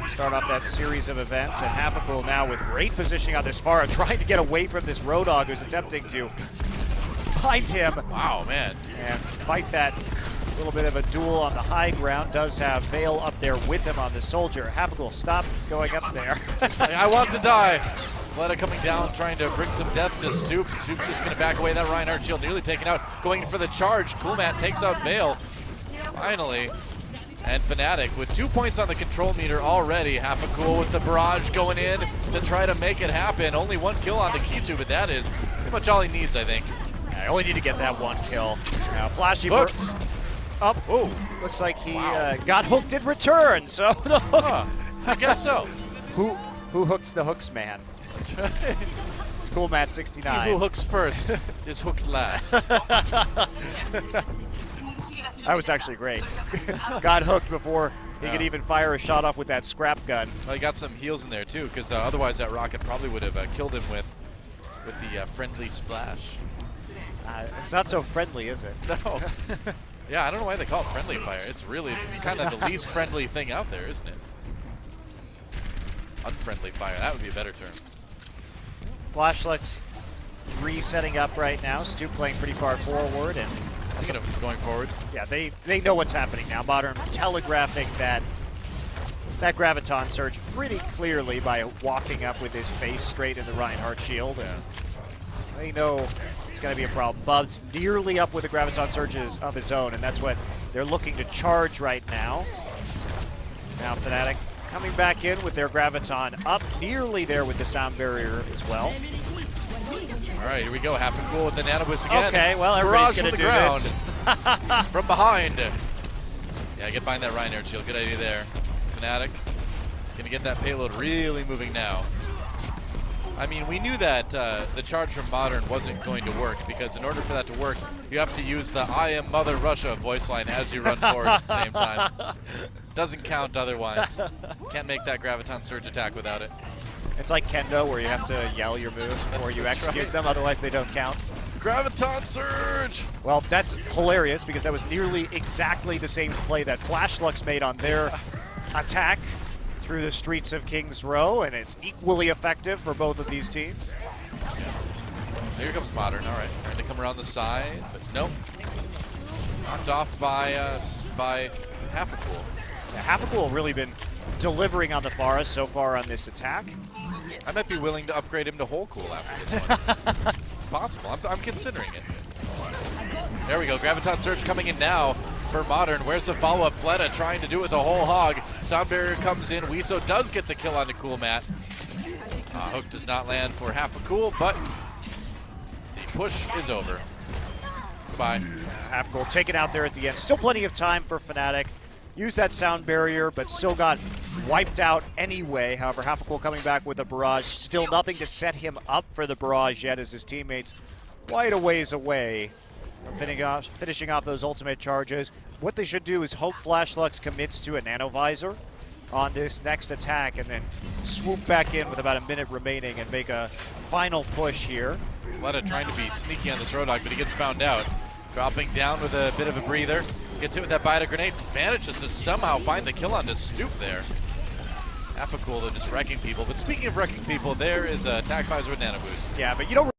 Start off that series of events, and Hafagul now with great positioning on this Pharah, trying to get away from this Roadhog who's attempting to find him. Wow, man. And fight that little bit of a duel on the high ground. Does have Veil up there with him on the Soldier. Hafagul, stop going up there. I want to die. Fleta coming down, trying to bring some death to Stoop. Stoop's just going to back away. That Reinhardt shield nearly taken out. Going for the charge. Coolmat takes out Veil. Finally. And Fnatic with 2 points on the control meter already. Hafagul with the barrage going in to try to make it happen. Only 1 kill onto Kisu, but that is pretty much all he needs, I think. I only need to get that 1 kill. Now, flashy Hooked. up. Oh, looks like he got hooked in return. So the hook. Huh, I guess so. Who hooks the hooks, man? That's right. It's cool, Matt. He 69. who hooks first is hooked last. That was actually great. Got hooked before he could even fire a shot off with that scrap gun. Well, he got some heals in there too, because otherwise that rocket probably would have killed him with the friendly splash. It's not so friendly, is it? No. Yeah, I don't know why they call it friendly fire. It's really kind of the least friendly thing out there, isn't it? Unfriendly fire, that would be a better term. Flashlights resetting up right now. Stu playing pretty far forward, and Speaking of going forward, yeah, they know what's happening now. Modern telegraphing that Graviton surge pretty clearly by walking up with his face straight in the Reinhardt shield. And they know it's going to be a problem. Bub's nearly up with the Graviton surges of his own, and that's what they're looking to charge right now. Now Fnatic coming back in with their Graviton up nearly there with the sound barrier as well. all right, here we go. Hafagul with the nanoboost again. Okay, well, everybody's Barrage going from to the do ground. this. From behind. Yeah, get behind that Reinhardt shield. Good idea there. Fnatic gonna get that payload really moving now. I mean, we knew that the charge from Modern wasn't going to work, because in order for that to work, you have to use the "I am Mother Russia" voice line as you run forward at the same time. Doesn't count otherwise. Can't make that Graviton surge attack without it. It's like kendo where you have to yell your moves before you execute them, otherwise they don't count. Graviton Surge! Well, that's hilarious because that was nearly exactly the same play that Flashlux made on their attack through the streets of Kings Row, and it's equally effective for both of these teams. Here comes Modern. All right, trying to come around the side, but nope. Knocked off by Half a Cool. Yeah, Half a Cool really been delivering on the Forest so far on this attack. I might be willing to upgrade him to Whole Cool after this one. It's possible. I'm considering it. There we go. Graviton Surge coming in now for Modern. Where's the follow-up? Fleta trying to do it with the whole hog. Sound Barrier comes in. Weeso does get the kill on the Cool Mat. Hook does not land for Half a Cool, but the push is over. Goodbye. Half Goal taken out there at the end. Still plenty of time for Fnatic. Used that sound barrier, but still got wiped out anyway. However, Half a Cool coming back with a barrage. Still nothing to set him up for the barrage yet, as his teammates quite a ways away from finishing off those ultimate charges. What they should do is hope Flashlux commits to a Nano Visor on this next attack and then swoop back in with about a minute remaining and make a final push here. Fleta trying to be sneaky on this Roadhog, but he gets found out. Dropping down with a bit of a breather. Gets hit with that Bida Grenade. Manages to somehow find the kill on the Stoop there. Half a Cool, though, just wrecking people. But speaking of wrecking people, there is a Attack Visor with Nano Boost. Yeah, but you don't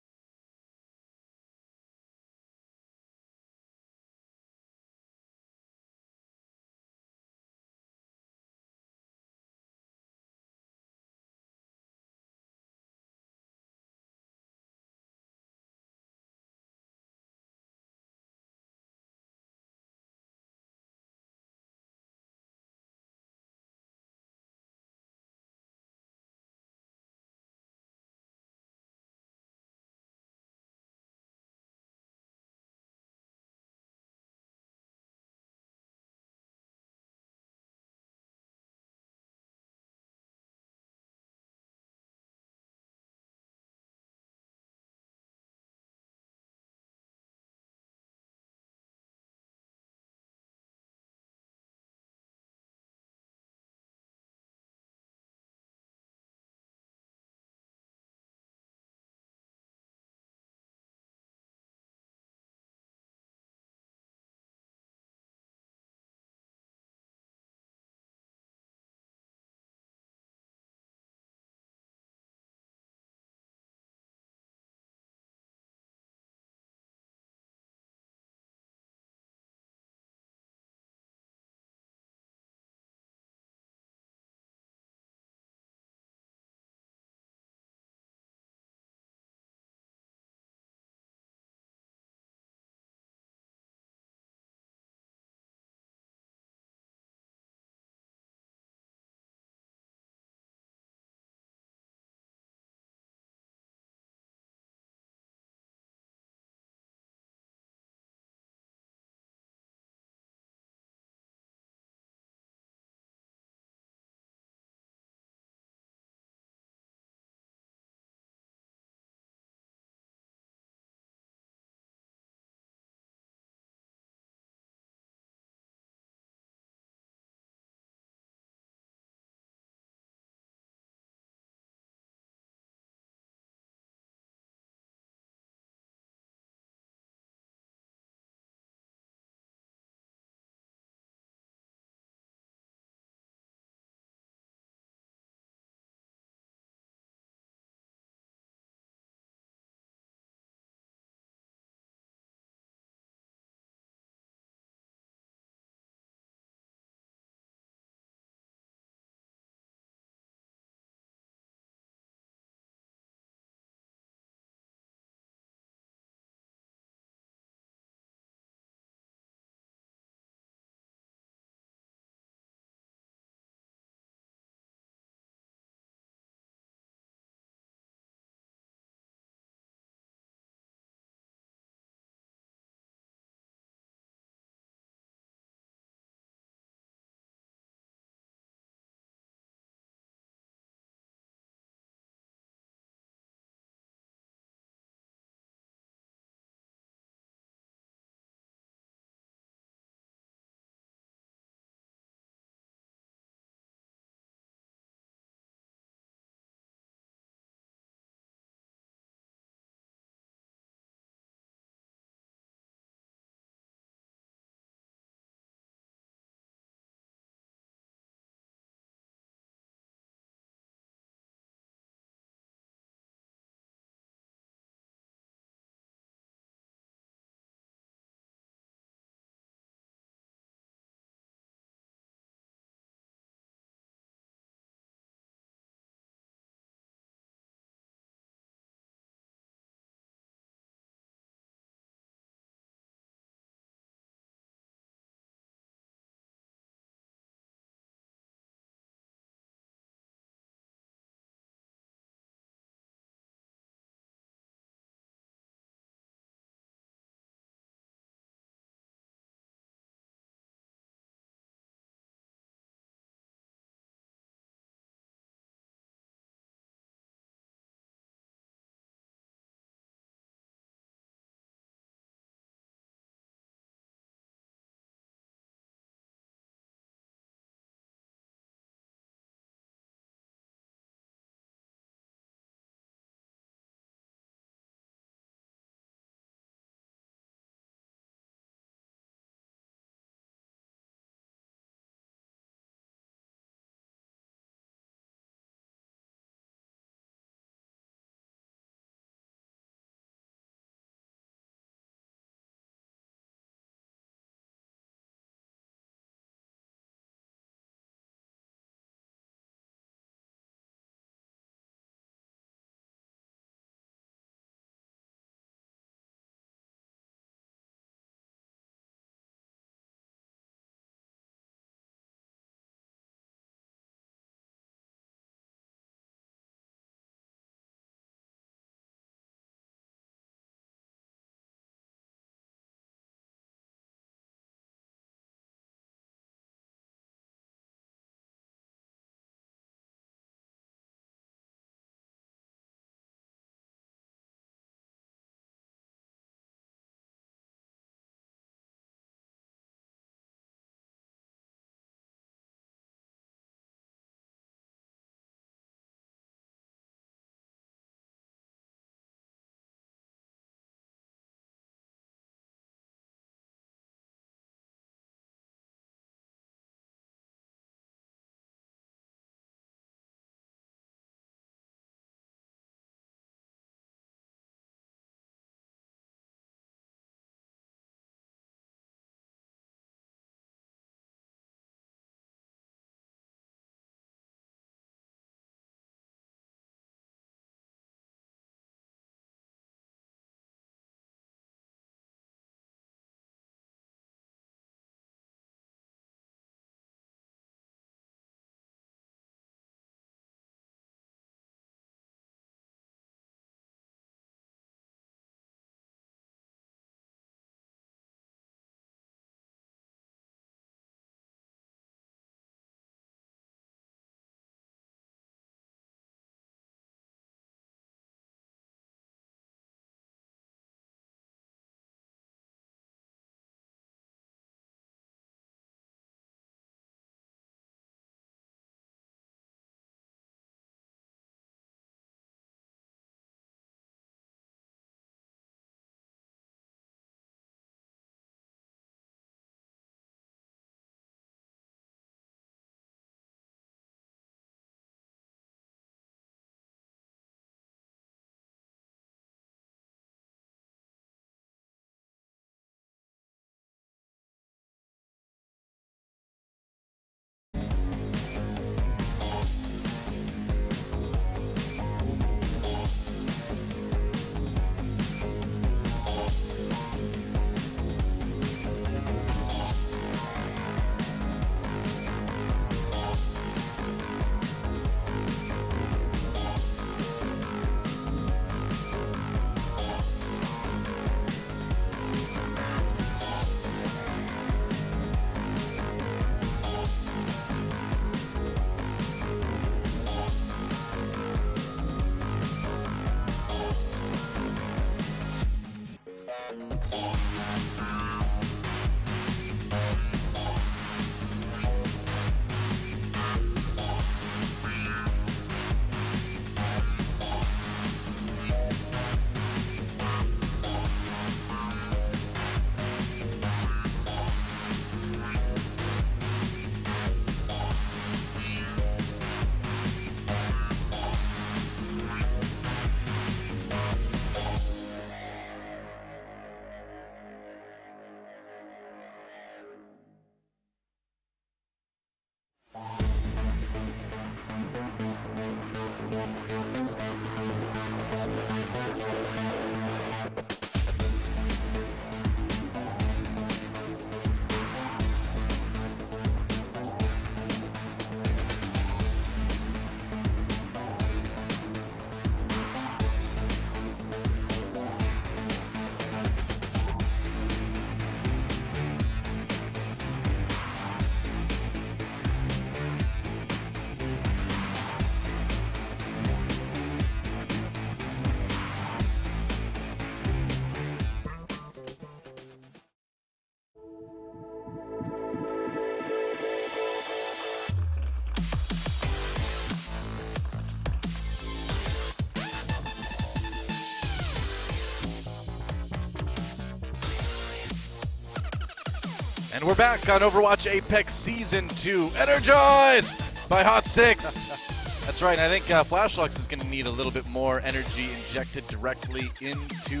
And we're back on Overwatch Apex Season 2, energized by HOT6. That's right, and I think Flashlux is going to need a little bit more energy injected directly into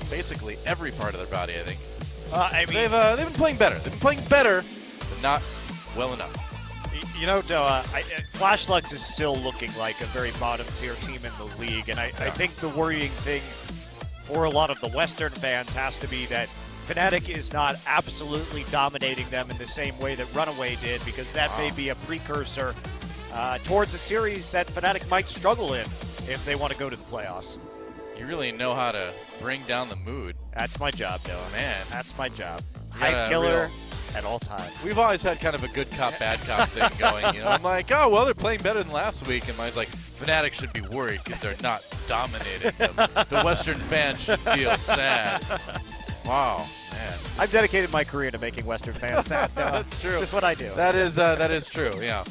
basically every part of their body, I think. I mean, They've been playing better. They've been playing better, but not well enough. you know, Doa, Flashlux is still looking like a very bottom-tier team in the league, and I think the worrying thing for a lot of the Western fans has to be that Fnatic is not absolutely dominating them in the same way that Runaway did, because that may be a precursor towards a series that Fnatic might struggle in if they want to go to the playoffs. You really know how to bring down the mood. That's my job, Doa. Man. That's my job. You got Hype a killer real- at all times. We've always had kind of a good cop, bad cop thing going. You know, I'm like, oh, well, they're playing better than last week. And Mike's like, Fnatic should be worried because they're not dominating them. The Western fans should feel sad. Wow, man. I've dedicated my career to making Western fans sad. Doa. That's true. It's just what I do. That is true, yeah.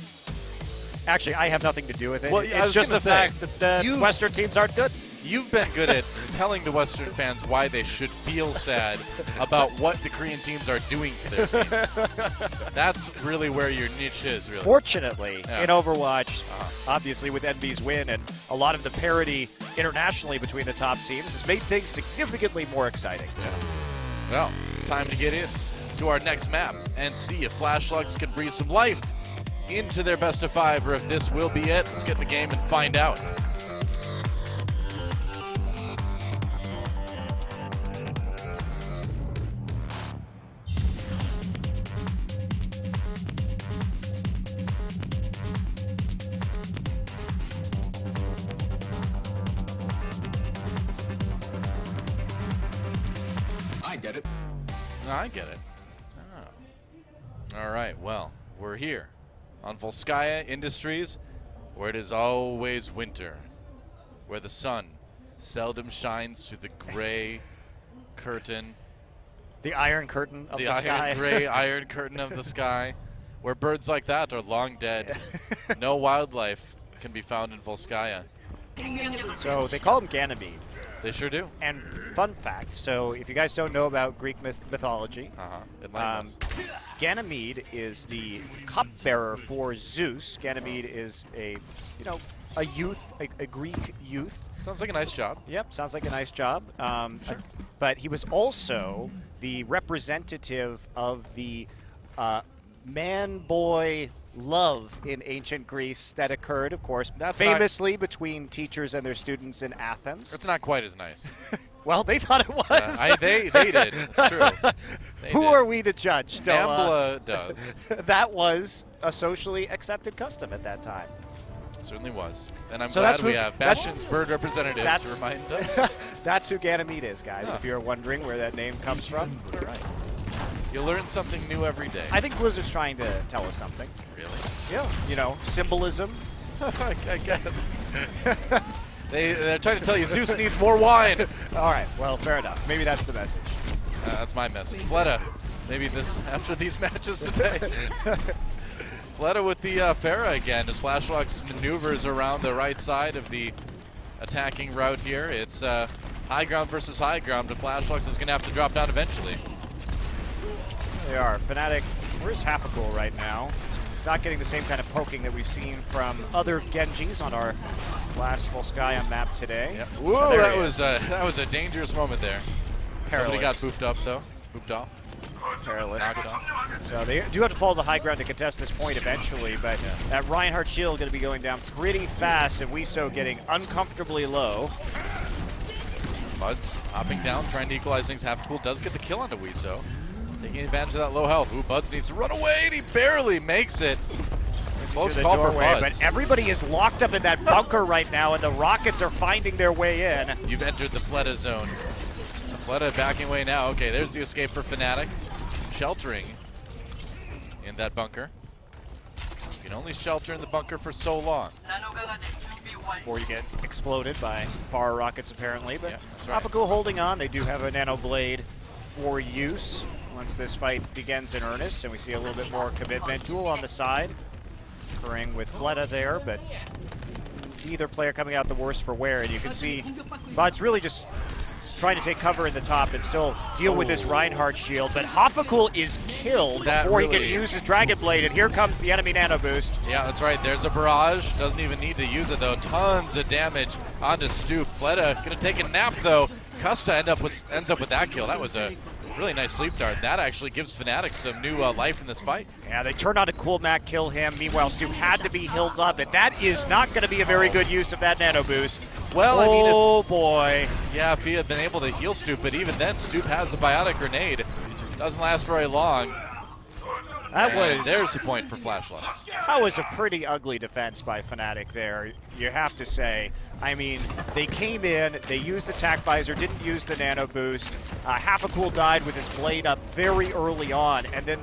Actually, I have nothing to do with it. Well, I it's was just gonna the say, fact that the Western teams aren't good. You've been good at telling the Western fans why they should feel sad about what the Korean teams are doing to their teams. That's really where your niche is, really. Fortunately, Yeah. in Overwatch, obviously with NB's win and a lot of the parity internationally between the top teams has made things significantly more exciting. Yeah. Well, time to get in to our next map and see if Flashlux can breathe some life into their best of 5, or if this will be it. Let's get in the game and find out. I get it. No, I get it. Oh. All right, well, we're here on Volskaya Industries, where it is always winter, where the sun seldom shines through the gray curtain, The Iron Curtain of the, iron sky. gray iron curtain of the sky, where birds like that are long dead. No wildlife can be found in Volskaya. So they call him Ganymede. They sure do. And fun fact, so if you guys don't know about Greek mythology, Enlighten us. Ganymede is the cupbearer for Zeus. Ganymede is a youth, a Greek youth. Sounds like a nice job. Yep, sounds like a nice job. But he was also the representative of the man-boy love in ancient Greece that occurred, of course, famously between teachers and their students in Athens. It's not quite as nice. Well, they thought it was. They did. It's true. Who are we to judge? Nambla does. That was a socially accepted custom at that time. Certainly was. And I'm So glad that's we who- have that's- Bastion's bird representative to remind us. That's who Ganymede is, guys, Yeah. if you're wondering where that name comes from. All right. You learn something new every day. I think Blizzard's trying to tell us something. Really? Yeah. You know, symbolism. I guess. They're trying to tell you Zeus needs more wine. All right, well, fair enough. Maybe that's the message. That's my message. Fleta, maybe this after these matches today. Fleta with the Pharah again as Flashlux maneuvers around the right side of the attacking route here. It's high ground versus high ground, but Flashlux is going to have to drop down eventually. They are. Fnatic, where's Hapacool right now? He's not getting the same kind of poking that we've seen from other Genjis on our last Volskaya map today. Yep. Whoa, Whoa, there that was a dangerous moment there. Nobody got Perilous. booped up though. Booped off. Perilous. Knocked off. So they do have to fall to the high ground to contest this point eventually, but that Reinhardt shield going to be going down pretty fast, and Wiso getting uncomfortably low. Buds hopping down, trying to equalize things. Hapacool does get the kill onto Wiso. Taking advantage of that low health. Ooh, Buds needs to run away, and he barely makes it. Close To the call for doorway, Buds. but everybody is locked up in that bunker right now, and the Rockets are finding their way in. You've entered the Fleta zone. Fleta backing away now. Okay, there's the escape for Fnatic. Sheltering in that bunker. You can only shelter in the bunker for so long. Before you get exploded by far rockets, apparently. But Yeah, that's right. Hapacool holding on. They do have a nano blade for use once this fight begins in earnest, and we see a little bit more commitment. Duel on the side, occurring with Fleta there, but either player coming out the worse for wear. And you can see Bud's really just trying to take cover in the top and still deal with this Reinhardt shield. But Hafakul is killed That before he can really- use his Dragon Blade, and here comes the enemy Nano Boost. Yeah, that's right. There's a barrage. Doesn't even need to use it, though. Tons of damage onto Stoop. Fleta going to take a nap, though. Custa ends up with that kill. That was a really nice sleep dart. That actually gives Fnatic some new life in this fight. Yeah, they turned on a cool Mac, kill him. Meanwhile, Stoop had to be healed up, and that is not going to be a very good use of that Nano Boost. Well, I mean, oh boy. yeah, if he had been able to heal Stoop, but even then, Stoop has a biotic grenade. Doesn't last very long. There's the point for Flashlights. That was a pretty ugly defense by Fnatic there, you have to say. I mean, they came in, they used Attack Visor, didn't use the Nano Boost. Hafakul died with his blade up very early on, and then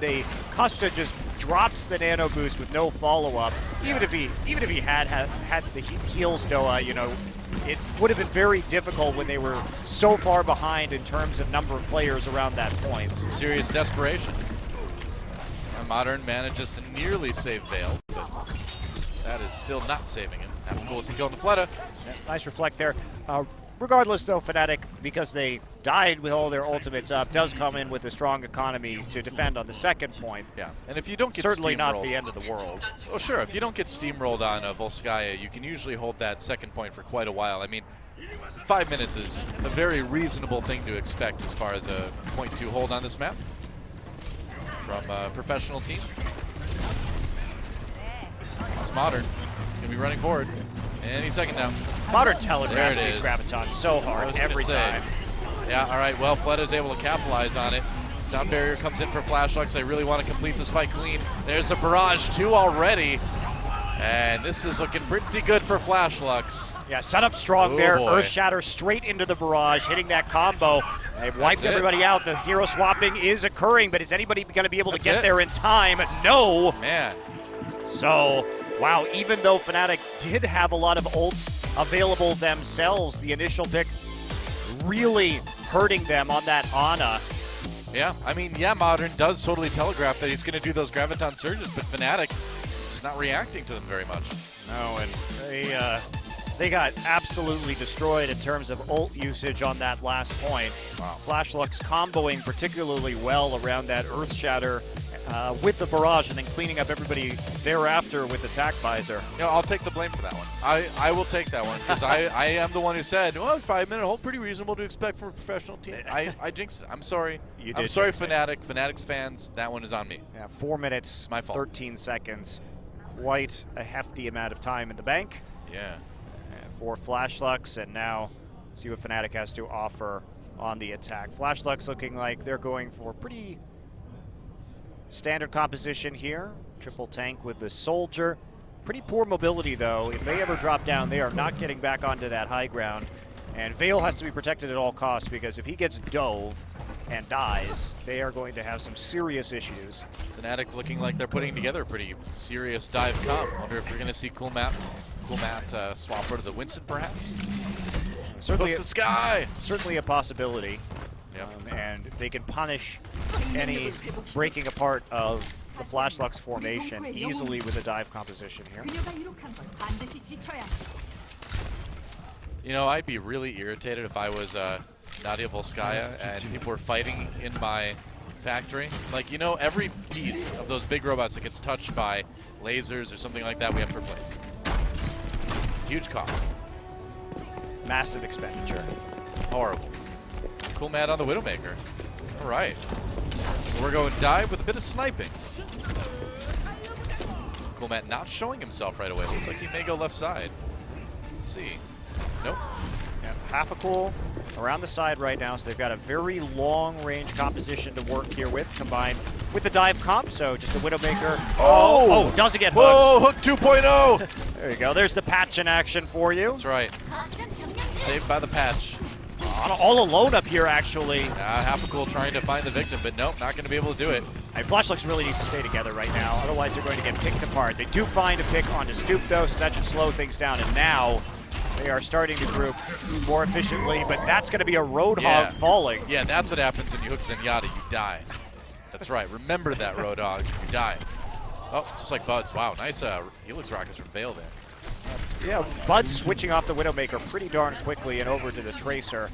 Custa just drops the Nano Boost with no follow-up. Even if he had the heals, Doa, you know, it would have been very difficult when they were so far behind in terms of number of players around that point. Some serious desperation. Modern manages to nearly save Vale, but that is still not saving him. Hafakul with the kill on the Fleta. Yeah, nice reflect there. Regardless, though, Fnatic, because they died with all their ultimates up, does come in with a strong economy to defend on the second point. Yeah, and if you don't get Certainly not steamrolled- the end of the world. Well, sure, if you don't get steamrolled on Volskaya, you can usually hold that second point for quite a while. I mean, 5 minutes is a very reasonable thing to expect as far as a point 2 hold on this map from a professional team. It's Modern. It's going to be running forward any second now. Modern There telegraphs it these is. gravitons so I hard was gonna every say. time. Yeah, all right, well, Fleta's able to capitalize on it. Sound barrier comes in for Flashlights. They really want to complete this fight clean. There's a barrage 2 already. And this is looking pretty good for Flashlux. Yeah, set up strong Oh, there. boy. Earth Shatter straight into the barrage, hitting that combo. They've wiped it. everybody out. The hero swapping is occurring, but is anybody going to be able to That's get it. there in time? No. Man, So, wow, even though Fnatic did have a lot of ults available themselves, the initial pick really hurting them on that Ana. yeah, I mean, yeah, Modern does totally telegraph that he's going to do those Graviton surges, but Fnatic is not reacting to them very much. No, and they got absolutely destroyed in terms of ult usage on that last point. Wow. Flashlux comboing particularly well around that Earth Shatter with the barrage and then cleaning up everybody thereafter with Attack Visor. You know, I'll take the blame for that one. I will take that one because I am the one who said, well, 5 minute hold, pretty reasonable to expect from a professional team. I jinxed it. I'm sorry. You I'm did sorry, jinx it. Fnatic. Fnatic's fans, that one is on me. Yeah, 4 minutes, My fault. 13 seconds. Quite a hefty amount of time in the bank Yeah. for Flashlux, and now see what Fnatic has to offer on the attack. Flashlux looking like they're going for pretty standard composition here. Triple tank with the Soldier. Pretty poor mobility, though. If they ever drop down, they are not getting back onto that high ground. And Vale has to be protected at all costs, because if he gets dove and dies, they are going to have some serious issues. Fnatic looking like they're putting together a pretty serious dive comp. Wonder if we're going to see Cool Matt swap over to the Winston, perhaps? Certainly, Hook the sky! certainly a possibility. Yep. And they can punish any breaking apart of the Flashlux formation easily with a dive composition here. 그녀가 이룩한 건 반드시 지켜야 해. You know, I'd be really irritated if I was Nadia Volskaya and people were fighting in my factory. Like, you know, every piece of those big robots that gets touched by lasers or something like that, we have to replace. It's a huge cost. Massive expenditure. Horrible. Cool Mad on the Widowmaker. All right. So we're going dive with a bit of sniping. Cool Matt not showing himself right away. Looks like he may go left side. Let's see. Nope. And Hafakul around the side right now, so they've got a very long-range composition to work here with, combined with the dive comp, so just a Widowmaker. Oh, doesn't get hooked. Whoa, hook 2.0! There you go. There's the patch in action for you. That's right. Saved by the patch. All alone up here, actually. Hafakul trying to find the victim, but nope, not going to be able to do it. Flashlux really needs to stay together right now, otherwise they're going to get picked apart. They do find a pick onto Stoop, though, so that should slow things down, and now they are starting to group more efficiently, but that's going to be a Roadhog falling. Yeah, that's what happens when you hook Zenyatta, you die. That's right, remember that, Roadhogs, you die. Oh, just like Buds, wow, nice Helix Rockets from Vale there. Yeah, Bud switching off the Widowmaker pretty darn quickly and over to the Tracer.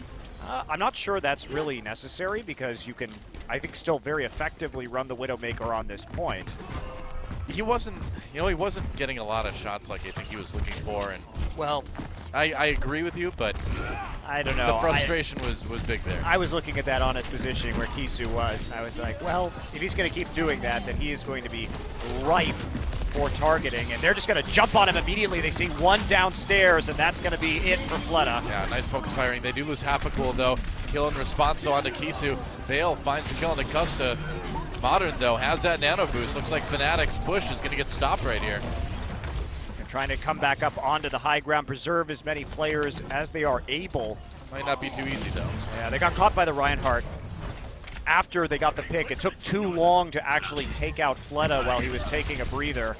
I'm not sure that's really necessary because you can, I think, still very effectively run the Widowmaker on this point. He wasn't, you know, he wasn't getting a lot of shots like I think he was looking for, and Well, I agree with you, but I don't know. the frustration was big there. I was looking at that honest positioning where Kisu was. I was like, well, if he's going to keep doing that, then he is going to be ripe for targeting, and they're just going to jump on him immediately. They see one downstairs, and that's going to be it for Fleta. Yeah, nice focus firing. They do lose half a cool though. Kill in response, so onto Kisu. Vale finds the kill on the Custa. Modern though has that nano boost. Looks like Fnatic's push is going to get stopped right here. They're trying to come back up onto the high ground, preserve as many players as they are able. Might not be too easy though. Yeah, they got caught by the Reinhardt. After they got the pick, it took too long to actually take out Fleta while he was taking a breather.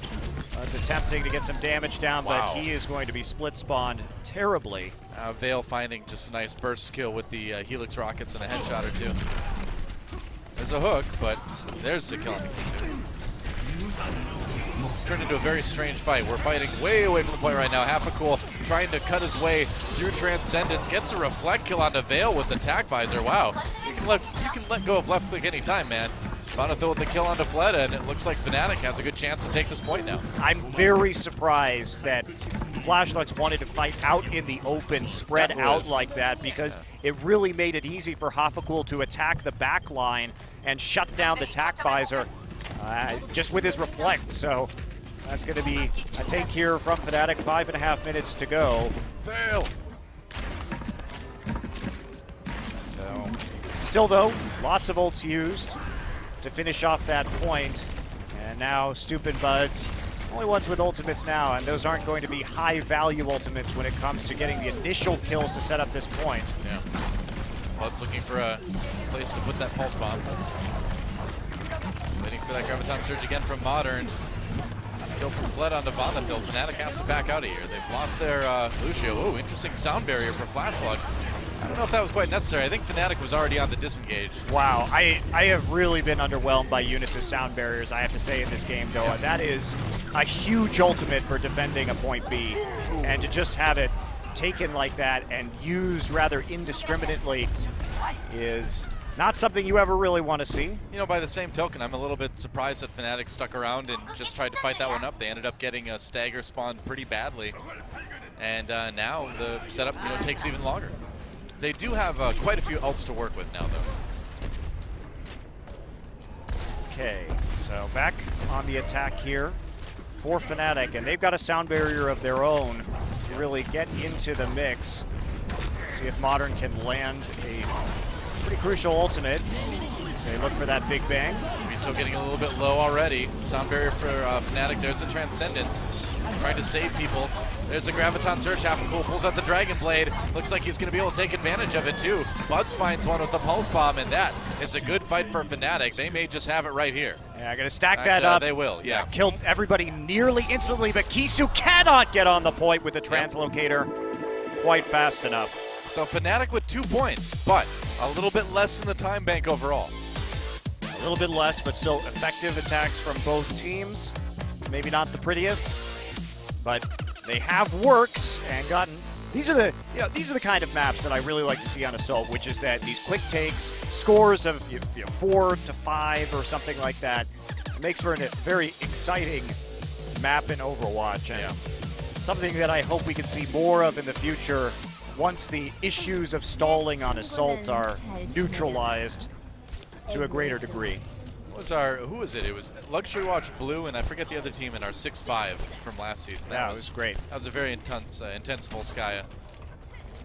It's attempting to get some damage down, Wow. but he is going to be split spawned terribly. Vale finding just a nice burst kill with the Helix rockets and a headshot or two. There's a hook, but there's the kill on the Kisu. This has turned into a very strange fight. We're fighting way away from the point right now. Hapacool trying to cut his way through Transcendence. Gets a reflect kill onto Vale with the tack visor. Wow. You can let go of left click anytime, man. Bonafil with the kill onto Fleta, and it looks like Fnatic has a good chance to take this point now. I'm very surprised that Flashlights wanted to fight out in the open, spread out like that, because it really made it easy for Hapacool to attack the back line and shut down the tack visor just with his reflect. So that's going to be a take here from Fnatic. 5.5 minutes to go. Vale. So, still though, lots of ults used to finish off that point. And now Stupid Buds, only ones with ultimates now, and those aren't going to be high value ultimates when it comes to getting the initial kills to set up this point. Yeah. Bud's looking for a place to put that pulse bomb. Waiting for that Graviton Surge again from Modern. Kill from Fled on the Bonafil. Fnatic has to back out of here. They've lost their Lucio. Oh, interesting sound barrier for Flash Slugs. I don't know if that was quite necessary. I think Fnatic was already on the disengage. Wow, I have really been underwhelmed by Eunice's sound barriers, I have to say, in this game, though. Yeah. That is a huge ultimate for defending a point B. And to just have it taken like that and used rather indiscriminately is not something you ever really want to see. You know, by the same token, I'm a little bit surprised that Fnatic stuck around and just tried to fight that one up. They ended up getting a stagger spawn pretty badly. And now the setup, takes even longer. They do have quite a few ults to work with now, though. Okay, so back on the attack here for Fnatic, and they've got a sound barrier of their own to really get into the mix. See if Modern can land a pretty crucial ultimate. They look for that big bang. Miso getting a little bit low already. Sound barrier for Fnatic. There's the Transcendence. Trying to save people. There's the Graviton Surge. Hapacool pulls out the Dragon Blade. Looks like he's going to be able to take advantage of it too. Buds finds one with the Pulse Bomb, and that is a good fight for Fnatic. They may just have it right here. Yeah, going to stack that up. They will, yeah. Killed everybody nearly instantly, but Kisu cannot get on the point with the translocator quite fast enough. So Fnatic with 2 points, but a little bit less in the time bank overall. A little bit less, but still effective attacks from both teams. Maybe not the prettiest, but they have worked and gotten. These are the kind of maps that I really like to see on Assault, which is that these quick takes, scores of 4 to 5 or something like that. It makes for a very exciting map in Overwatch, and something that I hope we can see more of in the future once the issues of stalling on Assault are neutralized to a greater degree. Who was it? It was Luxury Watch Blue, and I forget the other team in our 6-5 from last season. That was great. That was a very intense Volskaya.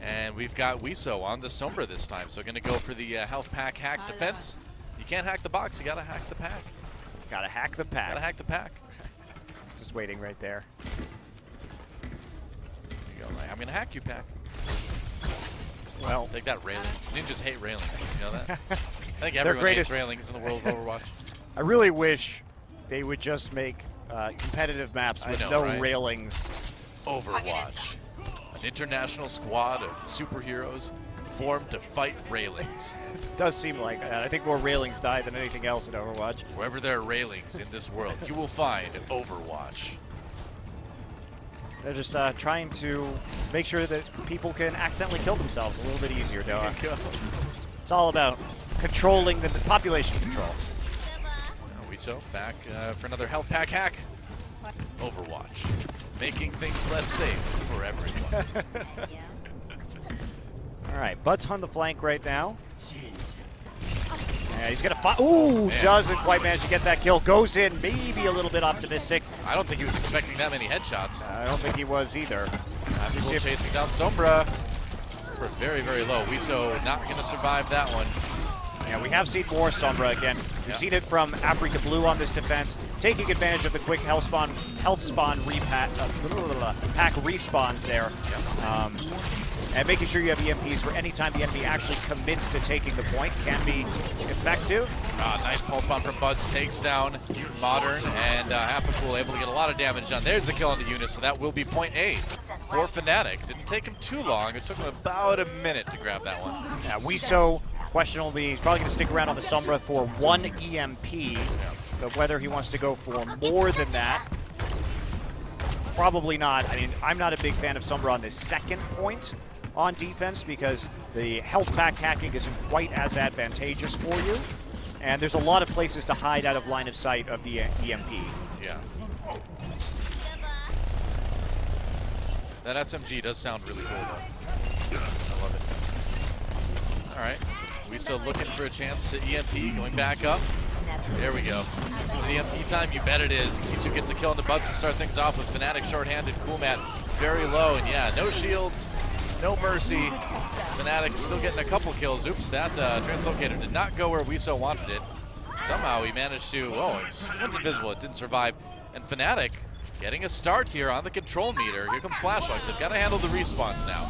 And we've got Wiso on the Sombra this time, so going to go for the health pack hack defense. You can't hack the box, you got to hack the pack. Gotta hack the pack. Got to hack the pack. Just waiting right there. There you go. I'm going to hack you, pack. Well, Take that, railings. Ninjas hate railings. You know that? I think Their everyone greatest- hates railings in the world of Overwatch. I really wish they would just make competitive maps with no railings. Overwatch. An international squad of superheroes formed to fight railings. Does seem like that. I think more railings die than anything else in Overwatch. Wherever there are railings in this world, you will find Overwatch. They're just trying to make sure that people can accidentally kill themselves a little bit easier, Noah. It's all about controlling the population control. Weeso back for another health pack hack. Overwatch, making things less safe for everyone. All right, Bud's on the flank right now. Yeah, he's gonna fight. Ooh, Man. doesn't quite manage to get that kill. Goes in, maybe a little bit optimistic. I don't think he was expecting that many headshots. I don't think he was either. People chasing down Sombra. For very, very low. Weeso not going to survive that one. Yeah, we have seen more Sombra again. We've seen it from Africa Blue on this defense, taking advantage of the quick health spawn pack respawns there. And making sure you have EMPs for any time the enemy actually commits to taking the point can be effective. Nice pulse bomb from Buzz, takes down Modern, and Half-a-Cool able to get a lot of damage done. There's the kill on the Eunice, so that will be point A for Fnatic. Didn't take him too long. It took him about a minute to grab that one. Yeah, Weeso, questionably, he's probably going to stick around on the Sombra for one EMP, but whether he wants to go for more than that, probably not. I mean, I'm not a big fan of Sombra on this second point on defense because the health pack hacking isn't quite as advantageous for you. And there's a lot of places to hide out of line of sight of the EMP. Yeah. That SMG does sound really cool, though. I love it. All right. Weeso looking for a chance to EMP, going back up. There we go. Is it EMP time? You bet it is. Kisu gets a kill on the Buds to start things off with Fnatic short-handed. Coolmat very low, and yeah, no shields, no mercy. Fnatic still getting a couple kills. Oops, that translocator did not go where Weeso wanted it. Somehow he managed to, oh, it went invisible, it didn't survive. And Fnatic getting a start here on the control meter. Here comes Flashlights. They've got to handle the respawns now.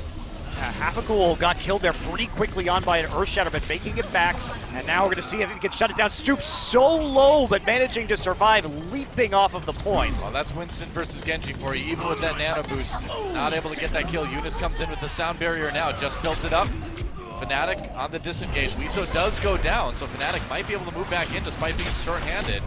Half-a-Cool got killed there pretty quickly on by an Earthshatter, but making it back. And now we're going to see if he can shut it down. Stoop so low, but managing to survive, leaping off of the point. Well, that's Winston versus Genji for you, even with that nano boost. Not able to get that kill. Eunice comes in with the sound barrier now, just built it up. Fnatic on the disengage. Weeso does go down, so Fnatic might be able to move back in despite being short-handed.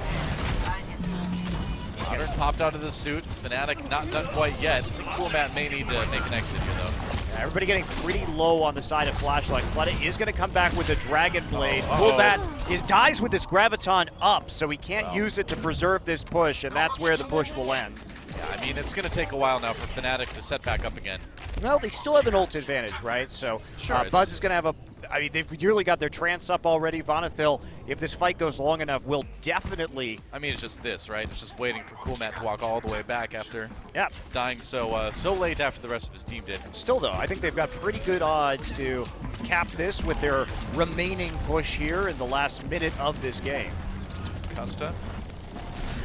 Modern popped out of the suit. Fnatic not done quite yet. I think Coolmat may need to make an exit here, though. Everybody getting pretty low on the side of Flashlight. Fleta is going to come back with the Dragon Blade. Coolmat dies with this Graviton up, so he can't use it to preserve this push, and that's where the push will end. Yeah, I mean, it's going to take a while now for Fnatic to set back up again. Well, they still have an ult advantage, right? So Sure, Buds is going to have a... I mean, they've nearly got their trance up already. Vonathil, if this fight goes long enough, will definitely... I mean, it's just this, right? It's just waiting for Coolmat to walk all the way back after Yeah. dying so late after the rest of his team did. Still, though, I think they've got pretty good odds to cap this with their remaining push here in the last minute of this game. Custa,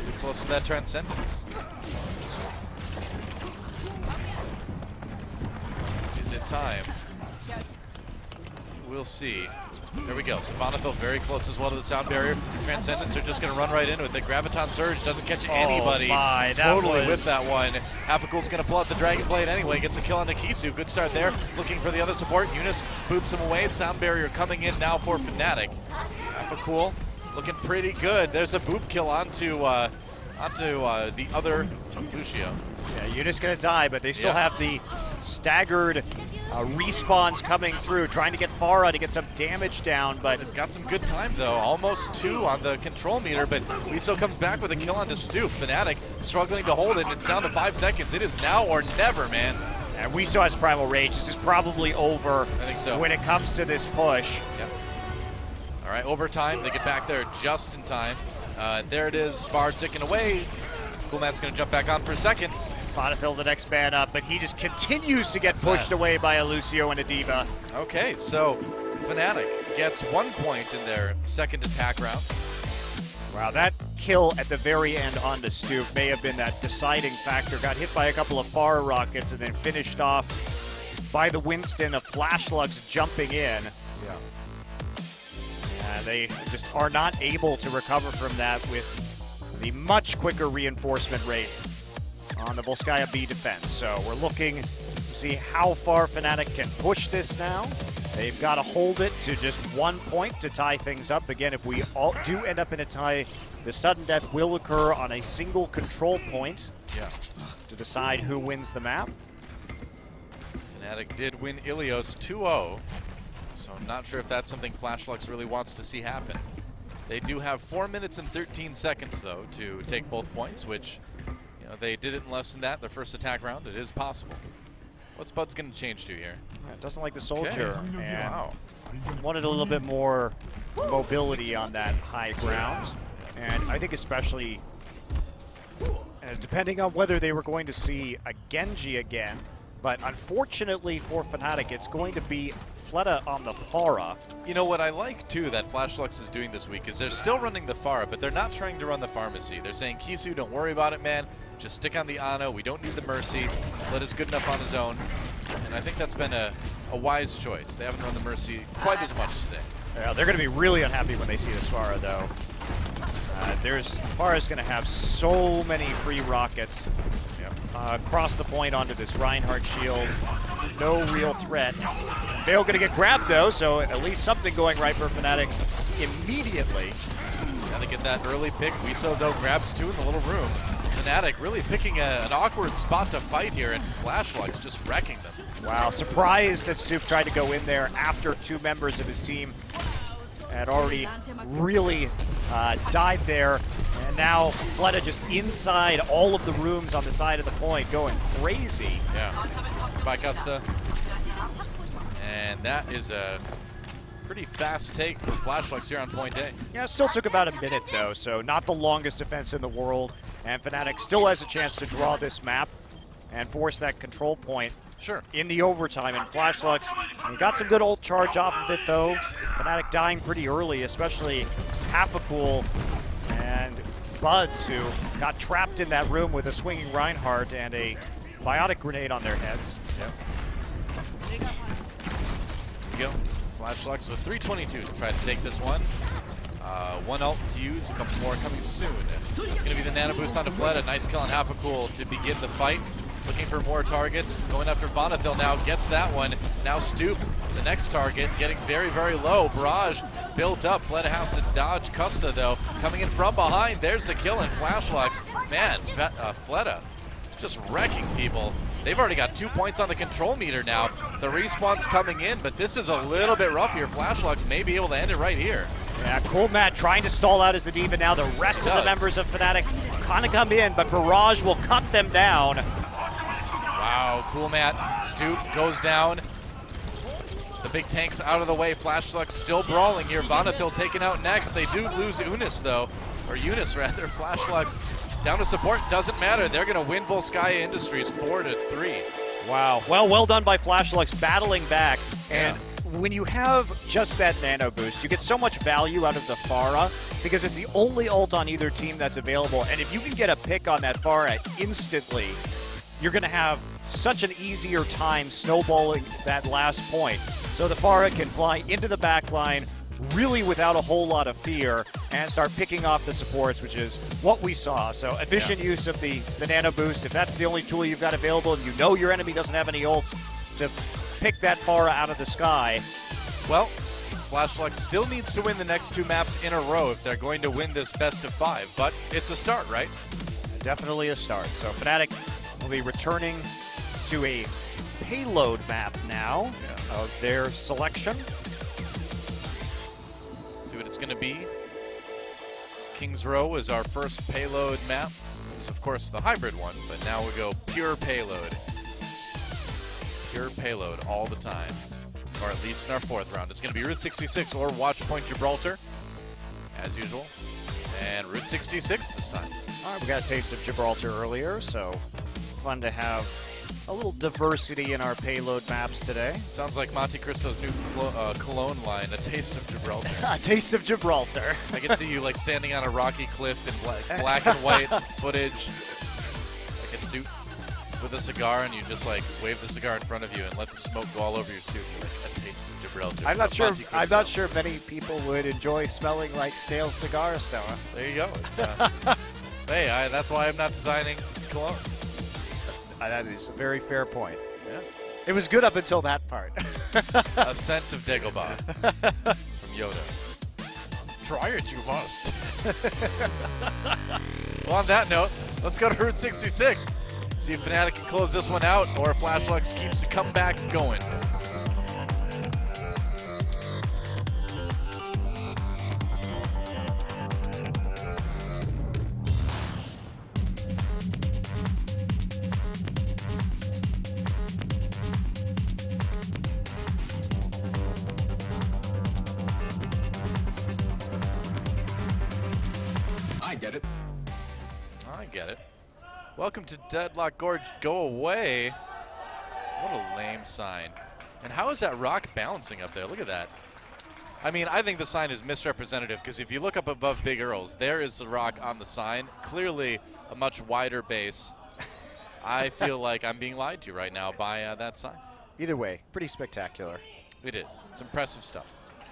pretty close to that Transcendence. Is it time? We'll see. There we go. So Vonathil very close as well to the sound barrier. Transcendence are just going to run right in with it. Graviton Surge doesn't catch anybody. My, totally with that one. Half-a-Cool's going to pull out the Dragon Blade anyway. Gets a kill on Kisu. Good start there. Looking for the other support. Eunice boops him away. Sound barrier coming in now for Fnatic. Half-a-Cool looking pretty good. There's a boop kill onto the other Lucio. Yeah, Eunice going to die, but they still have the staggered respawns coming through, trying to get Pharah to get some damage down, but... They've got some good time, though. Almost 2 on the control meter, but Weeso comes back with a kill onto Stoop. Fnatic struggling to hold it, and it's down to 5 seconds. It is now or never, man. And Weeso has Primal Rage. This is probably over. I think so. When it comes to this push. Yep. All right, overtime. They get back there just in time. There it is. Spar ticking away. Coolmat's going to jump back on for a second. Vonathil the next man up, but he just continues to get pushed away by a Lucio and a Diva. Okay, so Fnatic gets 1 point in their second attack round. Wow, that kill at the very end on the Stoop may have been that deciding factor. Got hit by a couple of Pharah rockets and then finished off by the Winston of Flashlugs jumping in. Yeah. And they just are not able to recover from that with the much quicker reinforcement rate on the Volskaya B defense. So we're looking to see how far Fnatic can push this now. They've got to hold it to just 1 point to tie things up. Again, if we all do end up in a tie, the sudden death will occur on a single control point to decide who wins the map. Fnatic did win Ilios 2-0, so I'm not sure if that's something Flashlucks really wants to see happen. They do have 4 minutes and 13 seconds, though, to take both points, which, you know, they did it in less than that their first attack round. It is possible. What's Bud's going to change to here? Doesn't like the soldier. Okay. And Wow. wanted a little bit more mobility on that high ground. And I think especially, depending on whether they were going to see a Genji again, but unfortunately for Fnatic, it's going to be Fleta on the Pharah. You know what I like, too, that Flashlucks is doing this week is they're still running the Pharah, but they're not trying to run the Pharmacy. They're saying, Kisu, don't worry about it, man. Just stick on the Ana. We don't need the Mercy. Fleta's good enough on his own. And I think that's been a wise choice. They haven't run the Mercy quite as much today. Yeah, they're going to be really unhappy when they see this Pharah, though. Pharah's going to have so many free rockets across the point onto this Reinhardt shield. No real threat. They're going to get grabbed, though, so at least something going right for Fnatic immediately. Got to get that early pick. Wiso, though, grabs two in the little room. Fnatic really picking an awkward spot to fight here, and Flashlucks just wrecking them. Wow, surprised that Stoop tried to go in there after two members of his team had already really died there. And now Fleta just inside all of the rooms on the side of the point, going crazy. Yeah, by Gusta. And that is a pretty fast take for Flashlucks here on point A. Yeah, it still took about a minute, though, so not the longest defense in the world. And Fnatic still has a chance to draw this map and force that control point in the overtime. And Flashlucks got some good ult charge off of it, though. Fnatic dying pretty early, especially Half-a-Cool and Buds, who got trapped in that room with a swinging Reinhardt and a biotic grenade on their heads. Here we go. Flashlucks with 3:22 to try to take this one. One ult to use, a couple more coming soon. It's going to be the nano boost onto Fleta. Nice kill on Half-a-Cool to begin the fight. Looking for more targets. Going after Bonathil now, gets that one. Now Stoop, the next target, getting very, very low. Barrage built up. Fleta has to dodge Custa, though. Coming in from behind, there's the kill, and Flashlucks. Man, Fleta just wrecking people. They've already got 2 points on the control meter now. The respawn's coming in, but this is a little bit rough here. Flashlucks may be able to end it right here. Yeah, Cool Matt trying to stall out as the D.Va now. The rest of the members of Fnatic kind of come in, but Barrage will cut them down. Wow, Cool Matt. Stoop goes down. The big tank's out of the way. Flashlucks still brawling here. Bonathil taken out next. They do lose Unis, though. Or Eunice, rather. Flashlucks down to support. Doesn't matter. They're going to win Volskaya Industries 4-3. Wow. Well done by Flashlucks battling back. And when you have just that nano boost, you get so much value out of the Pharah because it's the only ult on either team that's available. And if you can get a pick on that Pharah instantly, you're going to have such an easier time snowballing that last point. So the Pharah can fly into the back line really without a whole lot of fear and start picking off the supports, which is what we saw. So efficient use of the nano boost. If that's the only tool you've got available and you know your enemy doesn't have any ults, to pick that Pharah out of the sky. Well, Flashlucks still needs to win the next 2 maps in a row if they're going to win this best of 5, but it's a start, right? Definitely a start. So Fnatic will be returning to a payload map now of their selection. See what it's going to be. King's Row is our first payload map. It's of course the hybrid one, but now we go pure payload. Pure payload all the time. Or at least in our 4th round. It's going to be Route 66 or Watch Point Gibraltar, as usual. And Route 66 this time. All right, we got a taste of Gibraltar earlier, so fun to have a little diversity in our payload maps today. Sounds like Monte Cristo's new cologne line, a taste of Gibraltar. A taste of Gibraltar. I can see you like standing on a rocky cliff in black and white footage, like a suit with a cigar, and you just like wave the cigar in front of you and let the smoke go all over your suit. You're like, a taste of Gibraltar. I'm not sure many people would enjoy smelling like stale cigars, Noah. There you go. It's, hey, that's why I'm not designing colognes. That is a very fair point. Yeah. It was good up until that part. Ascent of Dagobah from Yoda. Try it, you must. Well, on that note, let's go to Route 66. See if Fnatic can close this one out, or if FlashLux keeps the comeback going. I get it. I get it. Welcome to Deadlock Gorge. Go away. What a lame sign. And how is that rock balancing up there? Look at that. I mean, I think the sign is misrepresentative, because if you look up above Big Earl's, there is the rock on the sign. Clearly a much wider base. I feel like I'm being lied to right now by that sign. Either way, pretty spectacular. It is. It's impressive stuff.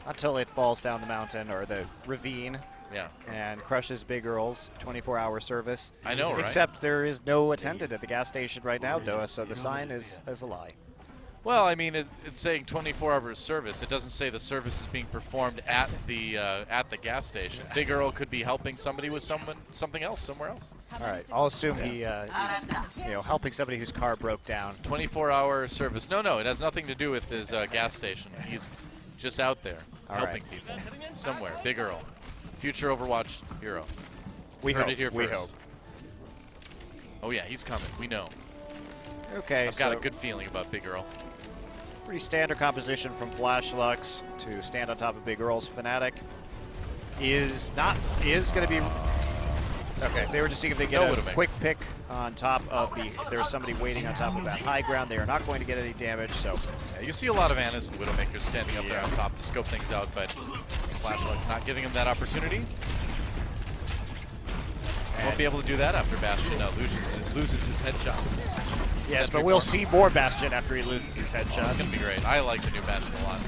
Until it falls down the mountain or the ravine Yeah. and crushes Big Earl's 24-hour service. I know, right? Except there is no attendant at the gas station right now, Doa, so the sign is a lie. Well, I mean, it's saying 24 hours service. It doesn't say the service is being performed at the gas station. Big Earl could be helping somebody with something else somewhere else. All right, I'll assume he's helping somebody whose car broke down. 24-hour service. No, it has nothing to do with his gas station. He's just out there helping people somewhere. Big Earl, future Overwatch hero. We heard hope, it here we first. Oh yeah, he's coming. We know. Okay, I've got a good feeling about Big Earl. pretty standard composition from FlashLux to stand on top of Big Earl's. Fnatic is going to be. Okay, they were just seeing if they get a quick pick on top of the. If there's somebody waiting on top of that high ground, they are not going to get any damage. So yeah, you see a lot of Annas and Widowmakers standing up there on top to scope things out, but FlashLux not giving him that opportunity. Won't be able to do that after Bastion loses his headshots. Yes, but we'll see more Bastion after he loses his headshots. That's going to be great. I like the new Bastion a lot.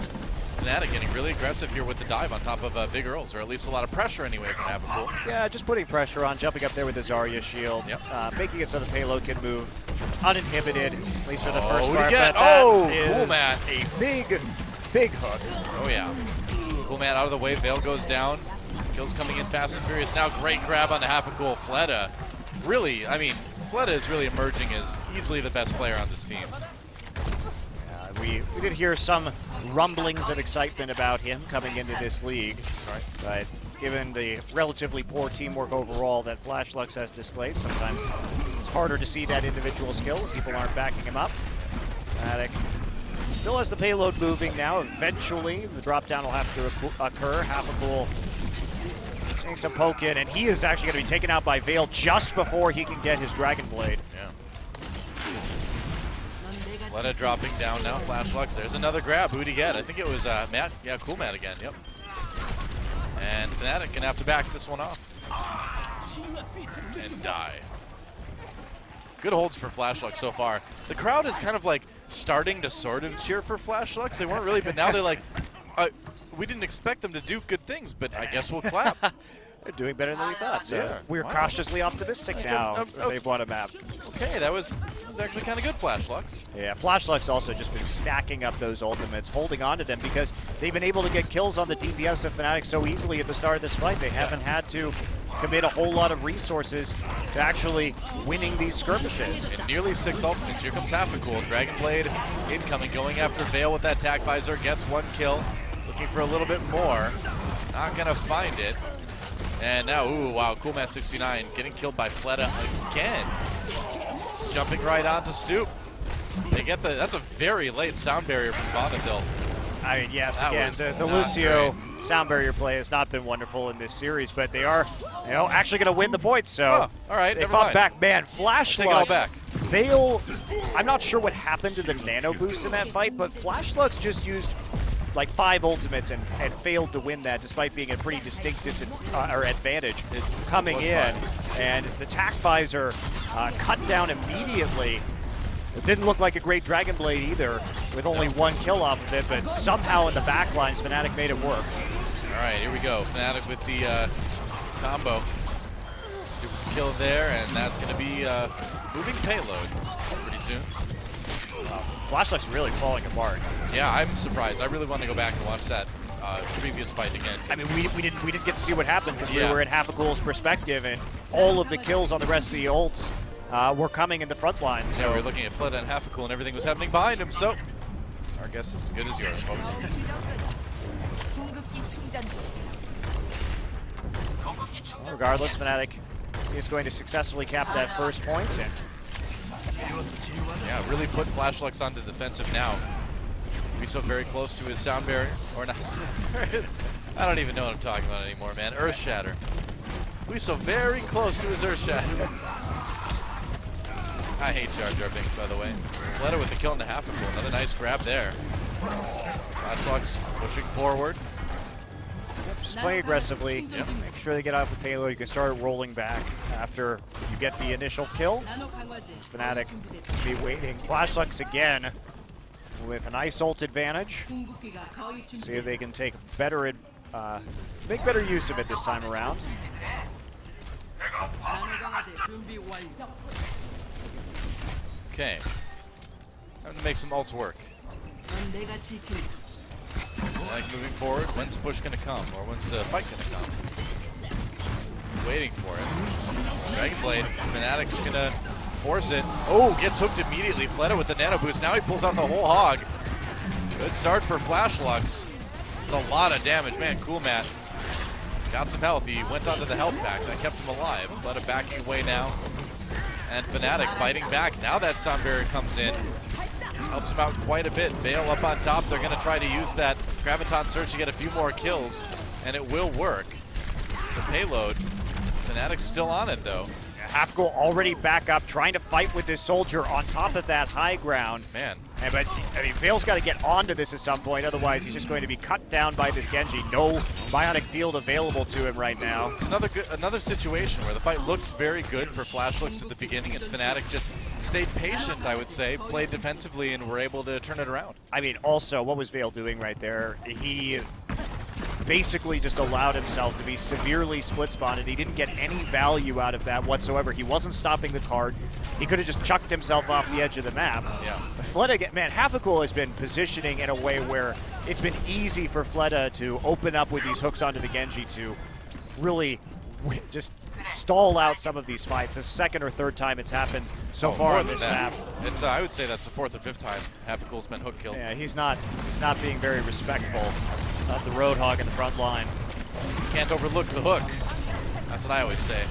Fnatic getting really aggressive here with the dive on top of Big Earls, or at least a lot of pressure anyway from Avapool. Yeah, just putting pressure on, jumping up there with the Zarya shield, making it so the payload can move uninhibited, at least for the first part. Cool man. A big hook. Oh yeah. Cool man out of the way, Veil goes down. Kills coming in fast and furious. Now great grab on the Hafacool. Fleta. Really, I mean, Fleta is really emerging as easily the best player on this team. We did hear some rumblings of excitement about him coming into this league. Right. But given the relatively poor teamwork overall that FlashLux has displayed, sometimes it's harder to see that individual skill when people aren't backing him up. Fnatic still has the payload moving now. Eventually, the drop down will have to occur. Hafacool getting some poke in, and he is actually going to be taken out by Veil just before he can get his Dragon Blade. Yeah. Fleta dropping down now. FlashLux. There's another grab. Who'd he get? I think it was Matt. Yeah, Cool Matt again. Yep. And Fnatic gonna have to back this one off. And die. Good holds for FlashLux so far. The crowd is kind of like starting to sort of cheer for FlashLux. They weren't really, but now they're like, we didn't expect them to do good things, but I guess we'll clap. They're doing better than we thought, so yeah. we're cautiously optimistic now that they've won a map. Okay, that was actually kind of good, FlashLux. Yeah, FlashLux also just been stacking up those ultimates, holding on to them because they've been able to get kills on the DPS of Fnatic so easily at the start of this fight. They haven't had to commit a whole lot of resources to actually winning these skirmishes. And nearly 6 ultimates. Here comes Hafacool. Dragon Blade incoming, going after Veil with that tac visor. Gets 1 kill. Looking for a little bit more. Not gonna find it. And now, ooh, wow, Coolman69 getting killed by Fleta again. Jumping right onto Stoop. They get that's a very late sound barrier from Bonneville. I mean, yes, That again, was the not Lucio sound barrier play has not been wonderful in this series, but they are, actually going to win the points. So all right, they never fought mind. back. Man, FlashLux. Take it all back. Veil, I'm not sure what happened to the nano boost in that fight, but FlashLux just used like 5 ultimates and failed to win that, despite being a pretty distinct advantage coming in. And the tac visor cut down immediately. It didn't look like a great Dragon Blade either, with only 1 kill off of it, but somehow in the back lines, Fnatic made it work. All right, here we go. Fnatic with the combo. Stupid kill there, and that's going to be moving payload pretty soon. Flashlight's really falling apart. Yeah, I'm surprised. I really want to go back and watch that previous fight again. I mean, we didn't get to see what happened because we Yeah. were in Hafakul's perspective, and all of the kills on the rest of the ults were coming in the front line. So Yeah, we were looking at Fleta and Hafakul, and everything was happening behind him, so our guess is as good as yours, folks. 궁극기 충전 중. regardless, Fnatic is going to successfully cap that first point. And Yeah, really put Flashlux onto defensive now. Riso very close to his sound barrier, or not. I don't even know what I'm talking about anymore, man. Earth Shatter. Riso very close to his Earth Shatter. I hate Jar Jar Binks, by the way. Fleta with the kill in the half of goal. Another nice grab there. Flashlux pushing forward. just play aggressively. Yep. Make sure they get off the payload. You can start rolling back after you get the initial kill. Fnatic be waiting. Flashlux again with a nice ult advantage. See if they can take better, make better use of it this time around. Okay. Time to make some ults work. Like moving forward, when's the push gonna come? Or when's the fight gonna come? Waiting for it. Dragon Blade, Fnatic's gonna force it. Oh, gets hooked immediately. Fleta with the nano boost. Now he pulls out the whole hog. Good start for Flashlux. It's a lot of damage. Man, cool Matt. Got some health. He went onto the health pack. That kept him alive. Fleta backing away now. And Fnatic fighting back. Now that Sound Barrier comes in. Helps him out quite a bit. Veil up on top. They're going to try to use that Graviton Surge to get a few more kills. And it will work. The payload. Fnatic's still on it, though. Hafgul already back up, trying to fight with this soldier on top of that high ground. Man. But I mean, Veil's got to get onto this at some point, otherwise he's just going to be cut down by this Genji. No bionic field available to him right now. It's another situation where the fight looked very good for Flashlux at the beginning, and Fnatic just stayed patient, I would say, played defensively, and were able to turn it around. I mean, also, what was Veil doing right there? He basically just allowed himself to be severely split-spotted. He didn't get any value out of that whatsoever. He wasn't stopping the card. He could have just chucked himself off the edge of the map. Yeah. But Fleta, man, Hafakul has been positioning in a way where it's been easy for Fleta to open up with these hooks onto the Genji to really just stall out some of these fights. The second or third time it's happened so far on this map. It's I would say that's the fourth or fifth time Hafakul's been hook killed. Yeah, he's not being very respectful of the Roadhog in the front line. Can't overlook the hook. That's what I always say.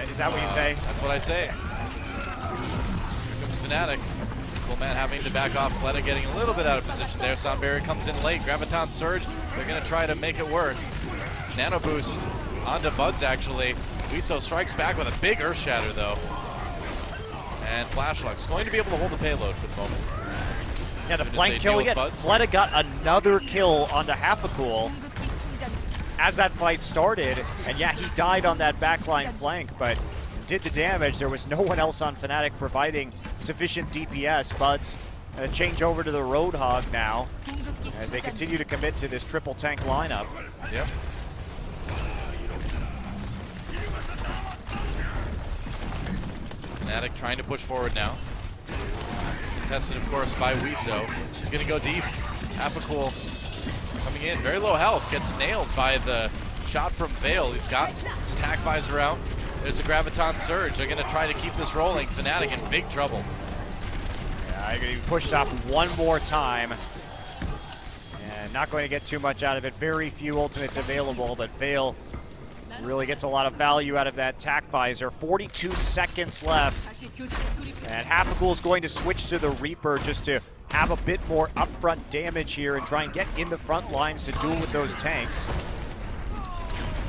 Is that what you say? That's what I say. Here comes Fnatic. Cool Man having to back off. Fleta getting a little bit out of position there. Sound Barrier comes in late. Graviton Surge. They're going to try to make it work. Nano Boost onto Buds, actually. Wiso strikes back with a big Earth Shatter, though. And Flashlux going to be able to hold the payload for the moment. Yeah, the As soon as flank they kill deal again. with Buds. Fleta got another kill onto Hafakul as that fight started. And yeah, he died on that backline flank, but did the damage. There was no one else on Fnatic providing sufficient DPS. Buds change over to the Roadhog now as they continue to commit to this triple tank lineup. Yep. Fnatic trying to push forward now. Contested, of course, by Wiso. He's going to go deep. Hafakul coming in. Very low health. Gets nailed by the shot from Veil. He's got his tack visor out. There's a Graviton Surge. They're going to try to keep this rolling. Fnatic in big trouble. Yeah, he pushed up one more time. And not going to get too much out of it. Very few ultimates available, but Veil really gets a lot of value out of that tack visor. 42 seconds left. And Hafakul is going to switch to the Reaper just to have a bit more upfront damage here and try and get in the front lines to duel with those tanks.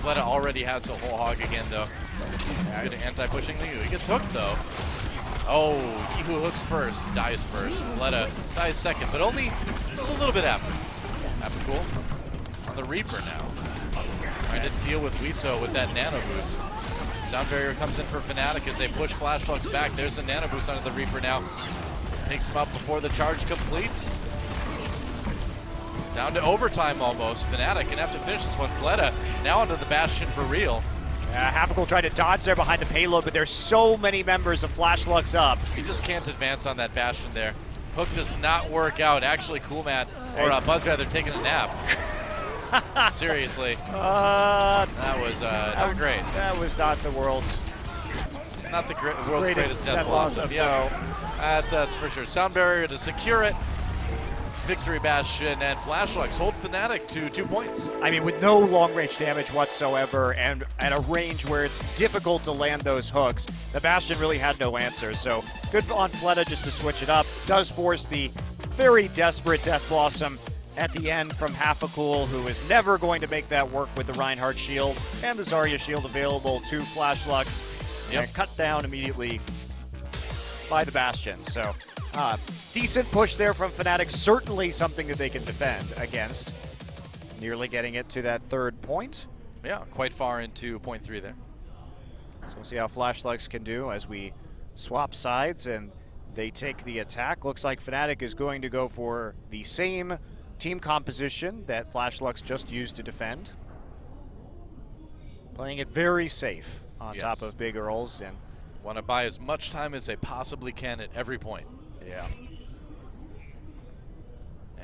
Fleta already has a whole hog again, though. He's going to anti-pushing Liu. He gets hooked, though. Oh, he who hooks first dies first. Fleta dies second, but only just a little bit after. Hafakul on the Reaper now. Trying to deal with Wiso with that nano boost. Sound Barrier comes in for Fnatic as they push Flashlux back. There's a nano boost onto the Reaper now. Takes him out before the charge completes. Down to overtime almost. Fnatic gonna have to finish this one. Fleta now onto the Bastion for real. Hapical tried to dodge there behind the payload, but there's so many members of Flash Lux up. He just can't advance on that Bastion there. Hook does not work out. Actually, Coolmat, or Bud's rather, taking a nap. Seriously. That was not great. That was not the world's world's greatest death blossom. Yeah, that's for sure. Sound barrier to secure it. Victory Bastion and Flash Lux hold Fnatic to 2 points. I mean, with no long-range damage whatsoever and at a range where it's difficult to land those hooks, the Bastion really had no answer. So good on Fleta just to switch it up. Does force the very desperate Death Blossom at the end from Hapical, who is never going to make that work with the Reinhardt shield and the Zarya shield available to Flash Lux. And cut down immediately by the Bastion. So decent push there from Fnatic, certainly something that they can defend against. Nearly getting it to that 3rd point. Yeah, quite far into point 3 there. So we'll see how Flash Lux can do as we swap sides and they take the attack. Looks like Fnatic is going to go for the same team composition that Flash Lux just used to defend. Playing it very safe on top of Big Earls, and want to buy as much time as they possibly can at every point. Yeah.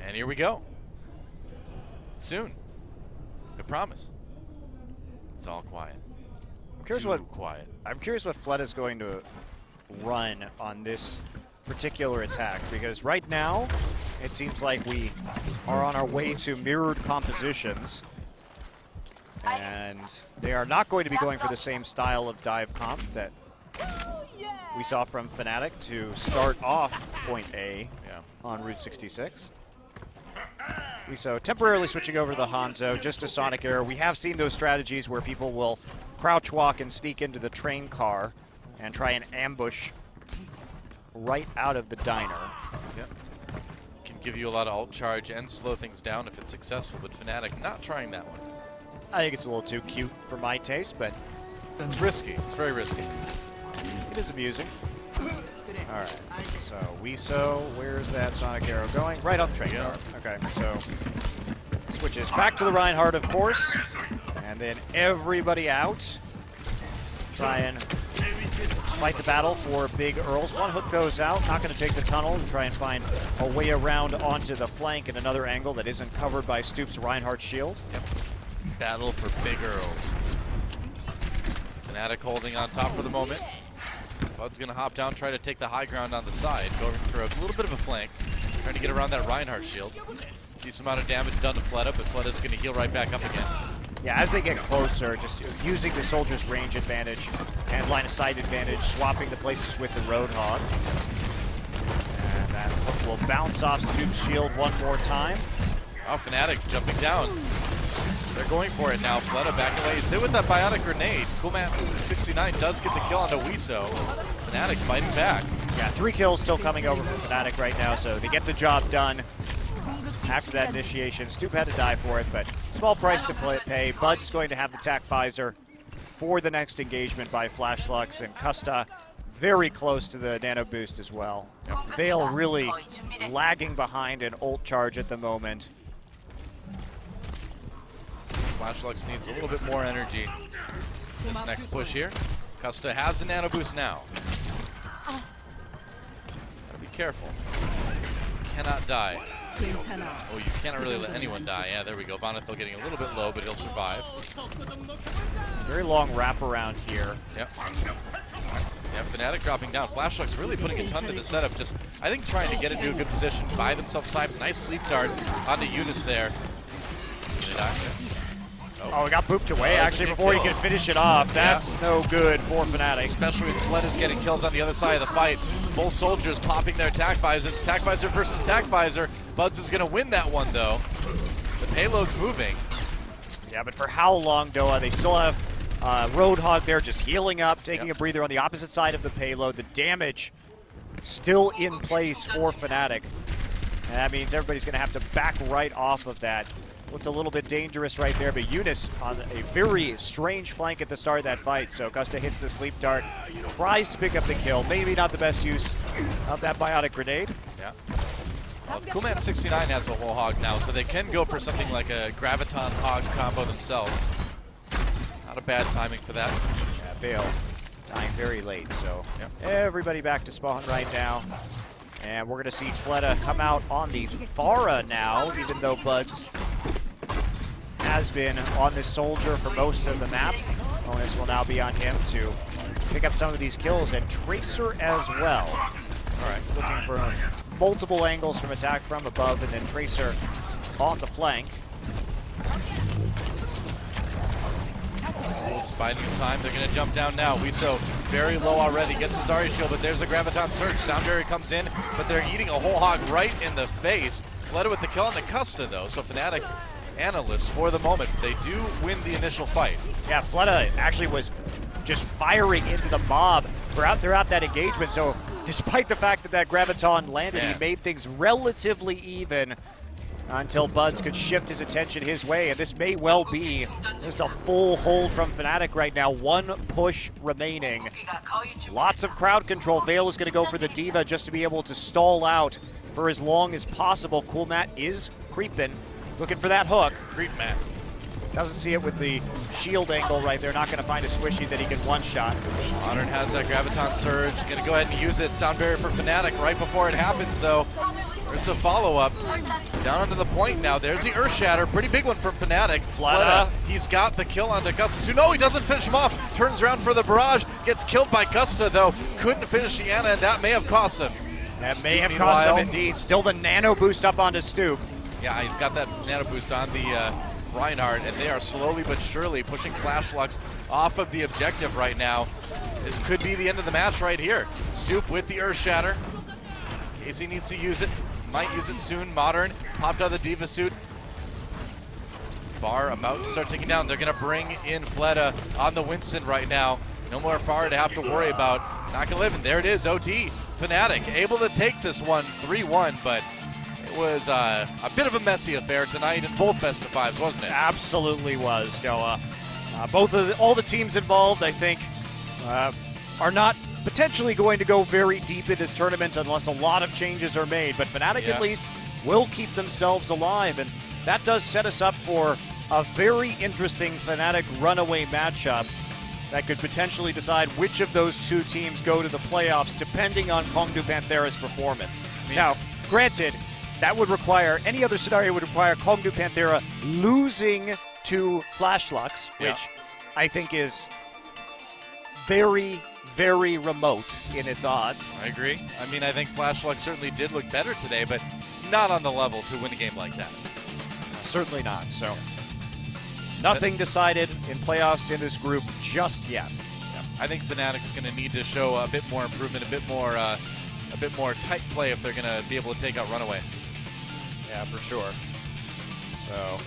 And here we go. Soon. I promise. It's all quiet. I'm curious quiet. I'm curious what Fleta's going to run on this particular attack, because right now it seems like we are on our way to mirrored compositions. And they are not going to be going for the same style of dive comp that we saw from Fnatic to start off point A on Route 66. We saw temporarily switching over to the Hanzo, just a Sonic error. We have seen those strategies where people will crouch walk and sneak into the train car and try and ambush right out of the diner. Yep. Can give you a lot of ult charge and slow things down if it's successful, but Fnatic not trying that one. I think it's a little too cute for my taste, but it's risky. It's very risky. It is amusing. All right, so Wiso, where's that Sonic arrow going? Right off the train car. Okay, so switches back to the Reinhardt, of course, and then everybody out. Try and fight the battle for Big Earls. One hook goes out, not going to take the tunnel, and try and find a way around onto the flank in another angle that isn't covered by Stoop's Reinhardt shield. Yep. Battle for Big Earls. Fnatic holding on top for the moment. Bud's going to hop down, try to take the high ground on the side, going for a little bit of a flank, trying to get around that Reinhardt shield. Decent amount of damage done to Fleta, but Fleta's going to heal right back up again. Yeah, as they get closer, just using the soldier's range advantage and line of sight advantage, swapping the places with the Roadhog. And that hook will bounce off Stoop's shield one more time. Oh, Fnatic jumping down. They're going for it now. Fleta back away. He's hit with that biotic grenade. Coolmat 69 does get the kill onto Wiso. Fnatic fighting back. Yeah, 3 kills still coming over from Fnatic right now, so they get the job done after that initiation. Stoop had to die for it, but small price to pay. Bud's going to have the tac visor for the next engagement by Flash Lux, and Custa very close to the nano boost as well. Vale really lagging behind an ult charge at the moment. Flash Lux needs a little bit more energy. This next push here. Custa has the nano boost now. Gotta be careful. Cannot die. Oh, you cannot really let anyone die. Yeah, there we go. Vonethil getting a little bit low, but he'll survive. Very long wraparound here. Yep. Yeah, Fnatic dropping down. Flash Lux really putting a ton to the setup. Just, I think, trying to get into a good position, buy themselves time. Nice sleep dart onto Eunice there. Oh, he got booped away actually before he could finish it off. That's no good for Fnatic. Especially when Fleta's getting kills on the other side of the fight. Both soldiers popping their tac visors. Tac visor versus tac visor. Buds is going to win that one though. The payload's moving. Yeah, but for how long, Doa? They still have Roadhog there just healing up, taking a breather on the opposite side of the payload. The damage still in place for Fnatic. And that means everybody's going to have to back right off of that. Looked a little bit dangerous right there, but Eunice on a very strange flank at the start of that fight. So Custa hits the sleep dart, tries to pick up the kill. Maybe not the best use of that biotic grenade. Yeah. Well, Coolmat 69 has a whole hog now, so they can go for something like a Graviton hog combo themselves. Not a bad timing for that. Yeah, Vale dying very late, so everybody back to spawn right now. And we're going to see Fleta come out on the Pharah now, even though Buds has been on this Soldier for most of the map. Onus will now be on him to pick up some of these kills, and Tracer as well. All right, looking for multiple angles from attack from above, and then Tracer on the flank. Wolves biding time. They're going to jump down now. Wiso very low already. Gets his Zarya shield, but there's a Graviton Surge. Soundberry comes in, but they're eating a whole hog right in the face. Fleta with the kill on the Custa, though. So Fnatic analysts, for the moment, they do win the initial fight. Yeah, Fleta actually was just firing into the mob throughout that engagement. So despite the fact that Graviton landed, he made things relatively even until Buds could shift his attention his way. And this may well be just a full hold from Fnatic right now. One push remaining. Lots of crowd control. Vale is going to go for the Diva just to be able to stall out for as long as possible. Cool Matt is creeping, looking for that hook. Creep Matt. Doesn't see it with the shield angle right there. Not going to find a swishy that he can one-shot. Modern has that Graviton Surge. Going to go ahead and use it. Sound barrier for Fnatic right before it happens, though. There's a follow-up. Down onto the point now. There's the Earth Shatter. Pretty big one from Fnatic. Fleta. He's got the kill on Gusta. No, he doesn't finish him off. Turns around for the barrage. Gets killed by Gusta, though. Couldn't finish the Ana, and that may have cost him. That may have cost him indeed. Still the nano boost up onto Stoop. Yeah, he's got that nano boost on the Reinhardt, and they are slowly but surely pushing Flash Lux off of the objective right now. This could be the end of the match right here. Stoop with the Earth Shatter. Casey needs to use it. Might use it soon. Modern popped out of the Diva suit. Bar about to start taking down. They're going to bring in Fleta on the Winston right now. No more Far to have to worry about. Not going to live, and there it is, OT. Fnatic able to take this one 3-1, but it was a bit of a messy affair tonight in both best of fives, wasn't it? Absolutely was, Noah. All the teams involved, I think, are not potentially going to go very deep in this tournament unless a lot of changes are made. But Fnatic at least will keep themselves alive, and that does set us up for a very interesting Fnatic runaway matchup that could potentially decide which of those two teams go to the playoffs, depending on Kongdu Panthera's performance. Now, granted, that would require, any other scenario would require Kongdu Panthera losing to Flash Lux, which I think is very, very remote in its odds. I agree. I mean, I think Flash Lux certainly did look better today, but not on the level to win a game like that. Certainly not. So, nothing decided in playoffs in this group just yet. I think Fnatic's going to need to show a bit more improvement, a bit more tight play if they're going to be able to take out Runaway. Yeah, for sure. So,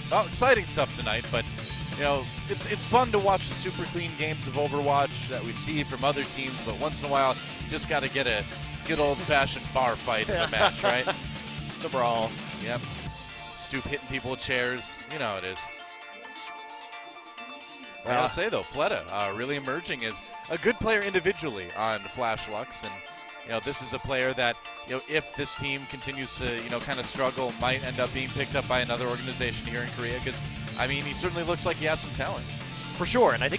well, exciting stuff tonight, but you know, it's fun to watch the super clean games of Overwatch that we see from other teams, but once in a while, you just got to get a good old-fashioned bar fight in a match, right? Just a brawl. Yep. Stoop hitting people with chairs. You know how it is. I gotta say, though, Fleta really emerging as a good player individually on Flash Lux, and you know, this is a player that, you know, if this team continues to, you know, kind of struggle, might end up being picked up by another organization here in Korea, because, I mean, he certainly looks like he has some talent. For sure, and I think